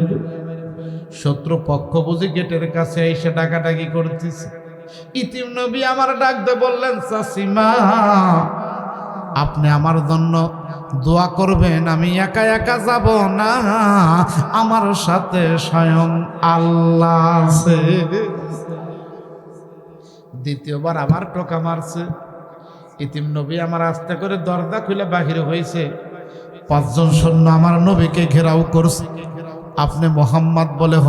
A: শত্রু পক্ষ বুঝি গেটের কাছে এসে ডাকাডাকি করতেছে। ইতিম নবী আমার ডাক দে বললেন, চাচিমা আপনি আমার জন্য দোয়া করবেন, আমি একা একা যাব না, আমার সাথে স্বয়ং আল্লাহ আছে। দ্বিতীয়বার আবার টোকা মারছে। ইতিম নবী আমার আস্তে করে দরজা খুলে বাহির হয়েছে। পাঁচজন সৈন্য আমার নবীকে ঘেরাও করছে। আপনি মোহাম্মদ বলে হ,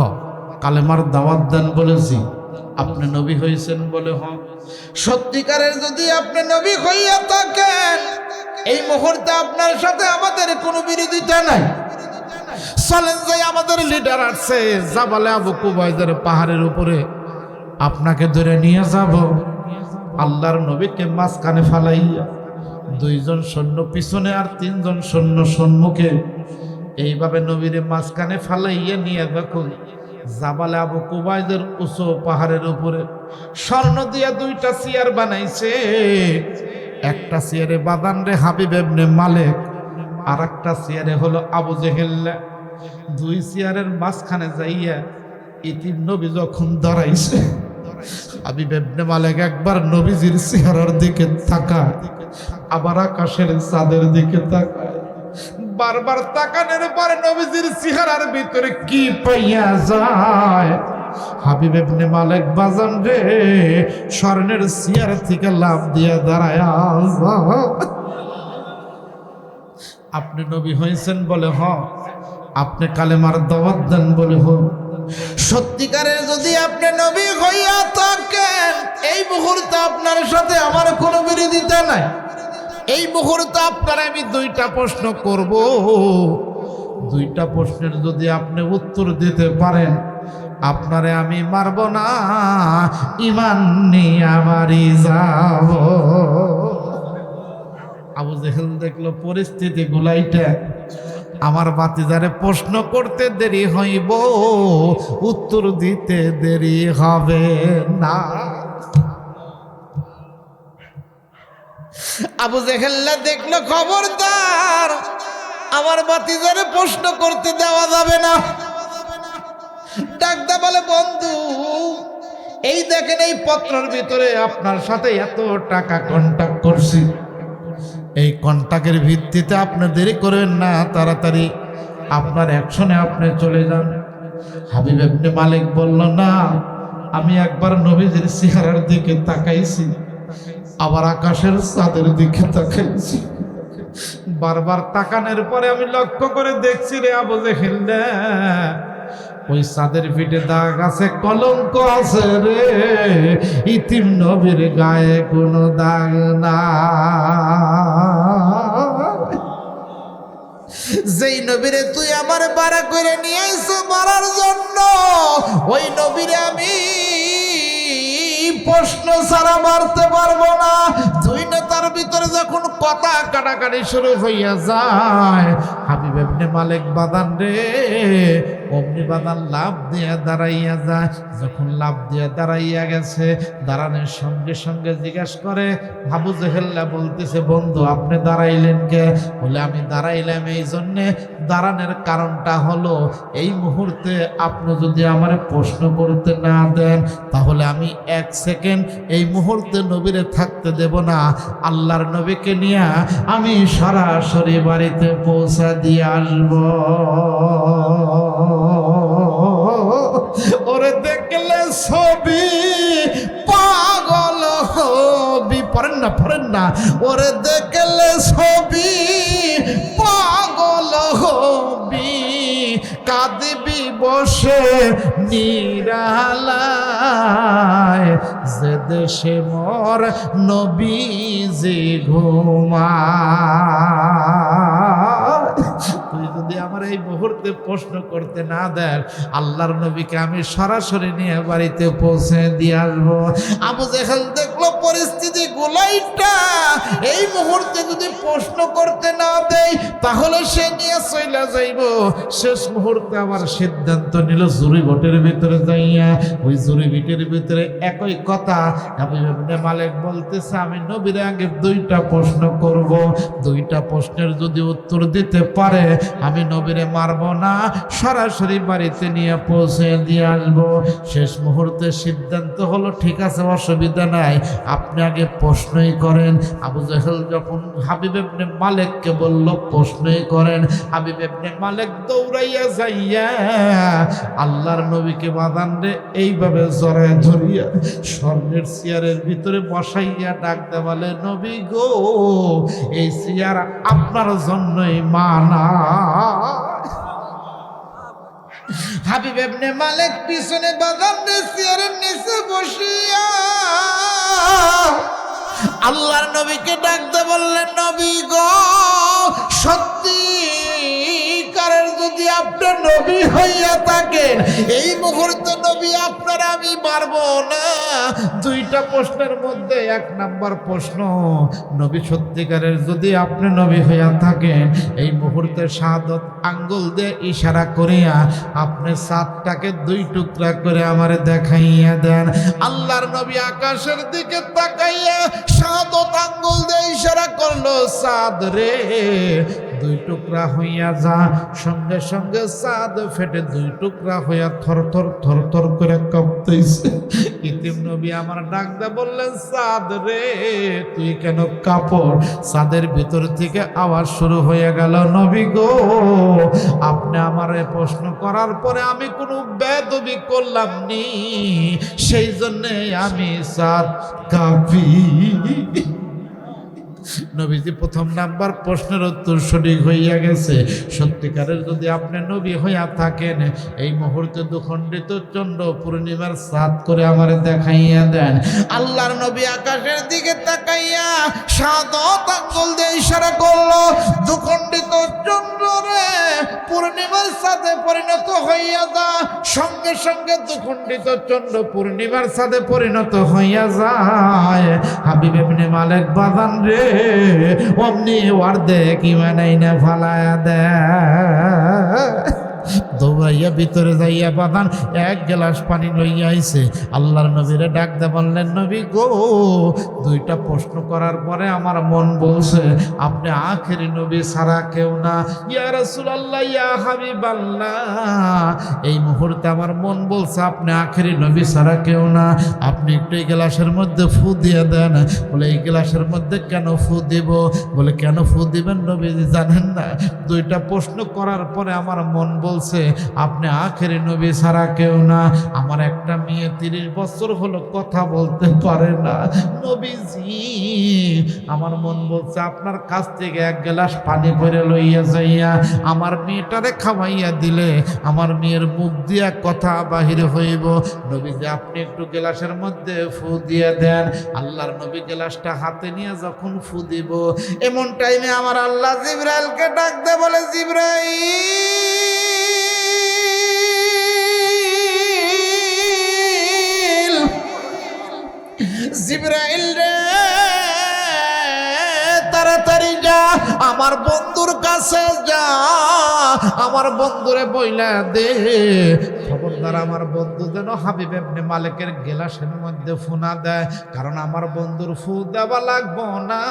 A: কালেমার দাওয়াত দেন বলেছি, আপনি নবী হয়েছেন বলে হ। সত্যিকারের যদি আপনি নবী হইয়া থাকেন, এই মুহূর্তে আপনার সাথে আমাদের কোনো বিরোধিতা নাই। চলেন যাই, আমাদের লিডার আছে জাবালে আবু কুবাইদের পাহাড়ের উপরে, আপনাকে ধরে নিয়ে যাব। আল্লাহর নবীকে মাঝখানে ফালাইয়া দুইজন সৈন্য পিছনে আর তিনজন সৈন্য সম্মুখে, এইভাবে নবীরে মাঝখানে ফালাইয়া নিয়ে যখন জাবালে আবু কুবাইদের উঁচু পাহাড়ের উপরে স্বর্ণ দিয়া দুইটা চেয়ার বানাইছে। একটা চেয়ারে বাদান রে হাবিব ইবনে মালিক, আর একটা চেয়ারে হলো আবু জেহেল। দুই চেয়ারের মাঝখানে যাইয়া ইতিম নবী যখন দাঁড়াইছে, হাবিব ইবনে মালিক একবার নবীজির চেহারার দিকে তাকায়, আবার আকাশের চাঁদের দিকে তাকায়। বারবার তাকানোর পরে নবীজির চেহারার ভিতরে কি পাইয়া যায়, হাবিব ইবনে মালিক বাজান রে স্বর্ণের চেয়ার থেকে লাফ দিয়া দাঁড়ায়, আপনি নবী হয়েছেন বলে হ, আপনি কালেমার দাওয়াত দেন বলে হ। সত্যিকারের যদি আপনি নবী হইয়া থাকেন, এই মুহূর্তে আপনার সাথে আমার কোনো বিরোধিতা নাই। এই মুহূর্তে আপনার আমি দুইটা প্রশ্ন করব, দুইটা প্রশ্নের যদি আপনি উত্তর দিতে পারেন, আপনারে আমি মারব না, ঈমান নিয়ে আমারই যাব। আবু জেহেল দেখলো পরিস্থিতি গুলাইটা, আমার বাতিজারে প্রশ্ন করতে দেরি হইব, উত্তর দিতে দেরি হবে না। আবু জেহেল দেখলো খবরদার, আমার বাতিজারে প্রশ্ন করতে দেওয়া যাবে না। ডাকদা বলে, বন্ধু এই দেখেন এই পত্রের ভিতরে আপনার সাথে এত টাকা কন্ট্যাক্ট করছি, এই কন্ট্যাক্টের ভিত্তিতে আপনি দেরি করেন না, তাড়াতাড়ি আপনার অ্যাকশনে আপনি চলে যান। হাবিব ইবনে মালিক বলল, না আমি একবার নবীজির চেহারার দিকে তাকাইছি, আবার আকাশের চাঁদের দিকে তাকাইছি। বারবার তাকানোর পরে আমি লক্ষ্য করে দেখছি রে আবু জেহেল, ওই চাঁদের পিঠে দাগ আছে, কলঙ্ক আছে রে, ইতিম নবীর গায়ে কোনো দাগ না। যেই নবীরে তুই আমার বাড়া করে নিয়ে আইছো মারার জন্য, ওই নবীরে আমি প্রশ্ন ছাড়া মারতে পারবো না। দুই নেতার ভিতরে যখন কথা কাটাকাটি শুরু হইয়া যায়, হাবিব ইবনে মালিক বাদান রে অমনি বাদান লাভ দিয়ে দাঁড়াইয়া যায়। যখন লাভ দিয়ে দাঁড়াইয়া গেছে, দাঁড়ানোর সঙ্গে সঙ্গে জিজ্ঞেস করে, আবু জেহেল বলতেছে, বন্ধু আপনি দাঁড়াইলেন কে? বলে, আমি দাঁড়াইলাম এই জন্যে, দাঁড়ানোর কারণটা হলো এই মুহূর্তে আপনি যদি আমার প্রশ্ন করতে না দেন, তাহলে আমি এক সেকেন্ড এই মুহূর্তে নবীরে থাকতে দেব না। আল্লাহর নবীকে নিয়ে আমি সরাসরি বাড়িতে পৌঁছা দিয়ে আসব। ওরে দেখলে ছবি পাগল হবি, পড়েন না, ওরে দেখলে ছবি পাগল হবি, কাঁদবি বসে নিরালায়, যে দেশে মোর নবীজি ঘুমায়। তুই যদি আমার এই মুহূর্তে প্রশ্ন করতে না দেন, আল্লাহর নবীকে আমি সরাসরি নিয়ে বাড়িতে পৌঁছে দিয়ে আসবো। আবু জেহেল দেখলো পরিস্থিতি গুলাইটা, এই মুহূর্তে যদি প্রশ্ন করতে না দেই তাহলে সে নিয়ে চলে যাইব। শেষ মুহূর্তে আবার সিদ্ধান্ত নিল জুরি ভোটের ভিতরে যাইয়া ওই জুরি ভোটের ভিতরে একই কথা হাবিব ইবনে মালিক বলতেছে, আমি নবীর আগে দুইটা প্রশ্ন করব, দুইটা প্রশ্নের যদি উত্তর দিতে পারে আমি নবীরে মারব না, সরাসরি বাড়িতে নিয়ে পৌঁছে দিয়ে আসবো। শেষ মুহূর্তে সিদ্ধান্ত হলো ঠিক আছে, অসুবিধা নাই, আপনি আগে প্রশ্নই করেন। আবু জাহেল যখন হাবিব ইবনে মালিককে বলল প্রশ্নই করেন, হাবিব ইবনে মালিক দৌড়াইয়া যাইয়া আল্লাহর নবীকে বাদান রে এইভাবে জড়ায় ধরিয়া স্বর্ণের চেয়ারের ভিতরে বসাইয়া ডাকতে বলে, নবী গো, এই চেয়ার আপনার জন্যই মানা। হাবিব ইবনে মালিক পিছনে বাদান রে চেয়ারের নিচে বসিয়া আল্লাহর নবীকে ডাকতে বললেন, নবী গো, সত্যিকারের যদি আপনার নবী হইয়া থাকেন এই মুহূর্তে নবী আপনার আমি পারবো না। দুইটা প্রশ্নের মধ্যে এক নাম্বার প্রশ্ন, নবী সত্যিকারের যদি আপনি নবী হইয়া থাকেন এই মুহূর্তে শাহাদত আঙ্গুল দিয়ে ইশারা করিয়া আপনি চাঁদটাকে দুই টুকরা করে আমারে দেখাইয়া দেন। আল্লাহর নবী আকাশের দিকে তাকাইয়া শাহাদত আঙ্গুল দিয়ে ইশারা করলো, চাঁদ রে দুই টুকরা হইয়া যা। সঙ্গে সঙ্গে চাঁদ ফেটে দুই টুকরা হইয়া থর থর থর থর করে কাঁপতেছে। ইতিম নবী আমার ডাকদা বললেন, চাঁদ রে তুই কেন কাঁপড়? চাঁদের ভিতর থেকে আওয়াজ শুরু হয়ে গেল, নবী গো, আপনি আমারে প্রশ্ন করার পরে আমি কোনো বেদবি করলাম নি, সেই জন্যে আমি চাঁদ কাঁপি। নবীজি প্রথম নাম্বার প্রশ্নের উত্তর সঠিক হইয়া গেছে। সত্যিকারের যদি আপনি নবী হইয়া থাকেন এই মুহূর্তে দুখণ্ডিত চন্দ্র পূর্ণিমার চাঁদ করে আমারে দেখাইয়া দেন। আল্লাহর নবী আকাশের দিকে তাকাইয়া শাহাদত আঙ্গুল দিয়ে ইশারা করলো, দুখণ্ডিত চন্দ্র রে পূর্ণিমার চাঁদে পরিণত হইয়া যা। সঙ্গে সঙ্গে দুখণ্ডিত চন্দ্র পূর্ণিমার চাঁদে পরিণত হইয়া যায়। হাবিব ইবনে মালিক বাদান রে অমনি ওয়ার্দে কি মানাই না ফালায়া দে। দৌড়াইয়া ভিতরে যাইয়া বাদান এক গ্লাস পানি লইয়া আইছে। আল্লাহর নবীরে ডাকতে বললেন, নবী গো, দুইটা প্রশ্ন করার পরে আমার মন বলছে আপনি আখেরি নবী ছাড়া কেউ না। ইয়া রাসূলুল্লাহ, ইয়া হাবিবাল্লাহ, এই মুহূর্তে আমার মন বলছে আপনি আখেরি নবী ছাড়া কেউ না, আপনি একটু এই গ্লাসের মধ্যে ফু দিয়ে দেন। বলে, এই গ্লাসের মধ্যে কেন ফু দিব? বলে, কেন ফু দিবেন নবীজি জানেন না? দুইটা প্রশ্ন করার পরে আমার মন বলছে আপনি আখেরি নবী ছাড়া কেউ না। আমার একটা মেয়ে 30 বছর হলো কথা বলতে পারে না নবীজি, আমার মন বলছে আপনার কাছ থেকে এক গ্লাস পানি ভরে লইয়া যাইয়া আমার মেয়েটারে খাওয়াইয়া দিলে আমার মেয়ের মুখ দিয়া কথা বাহির হইব। নবীজি আপনি একটু গ্লাসের মধ্যে ফু দিয়ে দেন। আল্লাহর নবী গ্লাসটা হাতে নিয়ে যখন ফু দিব এমন টাইমে আমার আল্লাহ জিবরাইলকে ডাক দেয়, বলে, জিবরাইল রে তাড়াতাড়ি যা, আমার বন্ধুর কাছে যা, আমার বন্ধুরে বইলা দে খবরদার আমার বন্ধু যেন হাবিব ইবনে মালিকের গ্লাসের মধ্যে ফু না দেয়, কারণ আমার বন্ধুর ফু দেওয়া লাগবো না।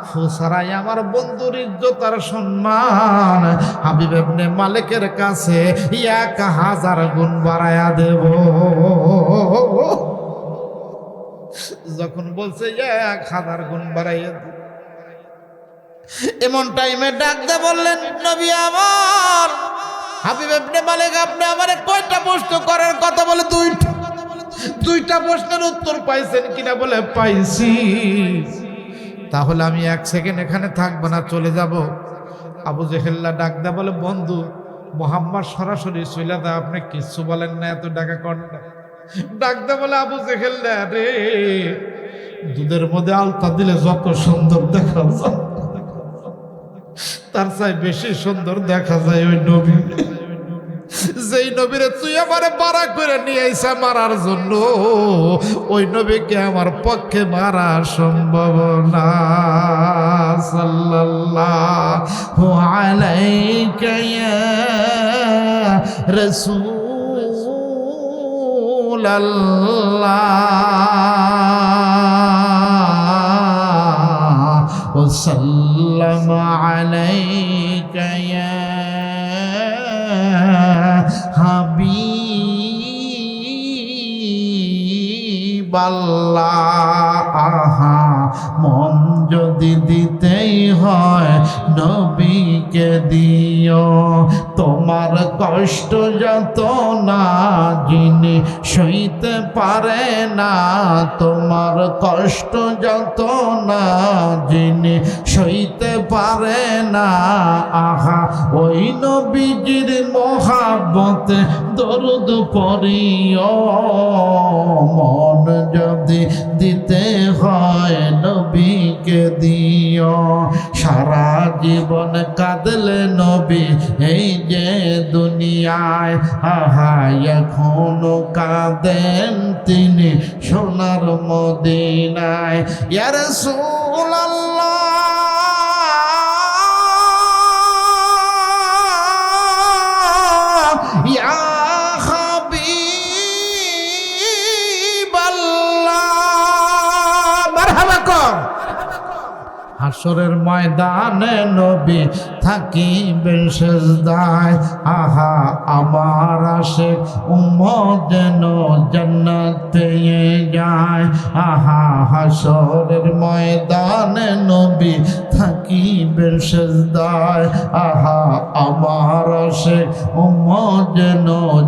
A: ফু ছাড়াই আমার বন্ধুর ইজ্জত আর সম্মান হাবিব ইবনে মালিকের কাছে 1000 গুণ বাড়ায়া দেব। যখন বলছে 1000 গুণ বাড়াইয়া দেব, এমন টাইমে ডাক দে বললেন, নবী আমার হাবিব ইবনে মালিক, আপনি আমারে কয়টা প্রশ্ন করার কথা? বলে, দুইটা প্রশ্নের উত্তর পাইছেন কিনা? বলে, পাইছি। তাহলে আমি 1 সেকেন্ড এখানে থাকবো না, চলে যাব। আবু জেহেল্লা ডাক দে বলে, বন্ধু মুহাম্মদ সরাসরি চলে দা, আপনি কিচ্ছু বলেন না, এত ডাকা কন্যা। ডাক দে বলে, আবু জেহেল্লা রে, দুধের মধ্যে আলতা দিলে যত সুন্দর দেখা যায় তার চাই বেশি সুন্দর দেখা যায় ওই নবী। যেই নবীরে তুই আমারে বাড়া করে নিয়ে আইসা মারার জন্য, ওই নবীকে আমার পক্ষে মারা সম্ভব না। সাল্লাল্লাহু আলাইকা ইয়া রাসূলাল্লাহ ওয়া সাল্লামা আলাইকা ইয়া হাবিবাল্লাহ। মন যদি দিতেই হয় নবীকে দিও, তোমার কষ্ট যত না যিনি সইতে পারে না, তোমার কষ্ট যত না যিনি সইতে পারে না। আহা ওই নবীজির মহাব্বতে দরুদ পড়িও, মন যদি দিতে হয় নবীকে দিও। সারা জীবন কাঁদলে নবী এই যে দুনিয়ায়, আহা এখনো কাঁদেন তিনি সোনার মদিনায়। ইয়া রাসূলুল্লাহ ইয়া হাসরের ময়দানে নবী থাকিবেন সেজদায়, আহা আমার আশিক উম্মত যেন জান্নাত পেয়ে যায়। আহা হাসরের ময়দানে নবী থাকিবেন সেজদায়, আহা আমার আশিক উম্মত যেন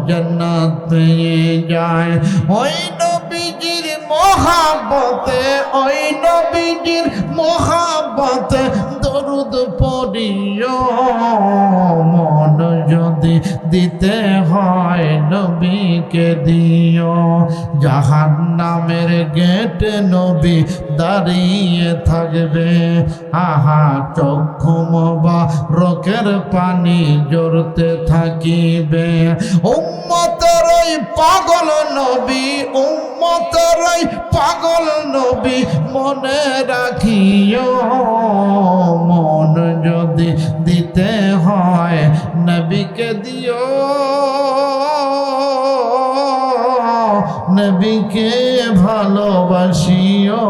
A: জান্নাত পেয়ে যায়। ওই নবীজির মহাব্বতে, ওই নবীজির মহাব্বতে দরুদ পড়িও, মন যদি দিতে হয় নবীকে দিও। জাহান্নামের গেটে নবী দাঁড়িয়ে থাকবে, আহা চক্ষু মোবারকের পানি জড়তে থাকিবে। উম্মতের ওই পাগল নবী, উম্মতের ওই পাগল নবী মনে রাখিও, মন যদি দিতে হয় নবীকে দিও, নবীকে ভালোবাসিও,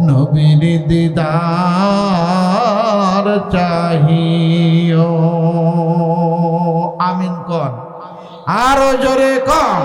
A: নবীর দিদার চাহিও। আমিন কর, আরো জোরে কর।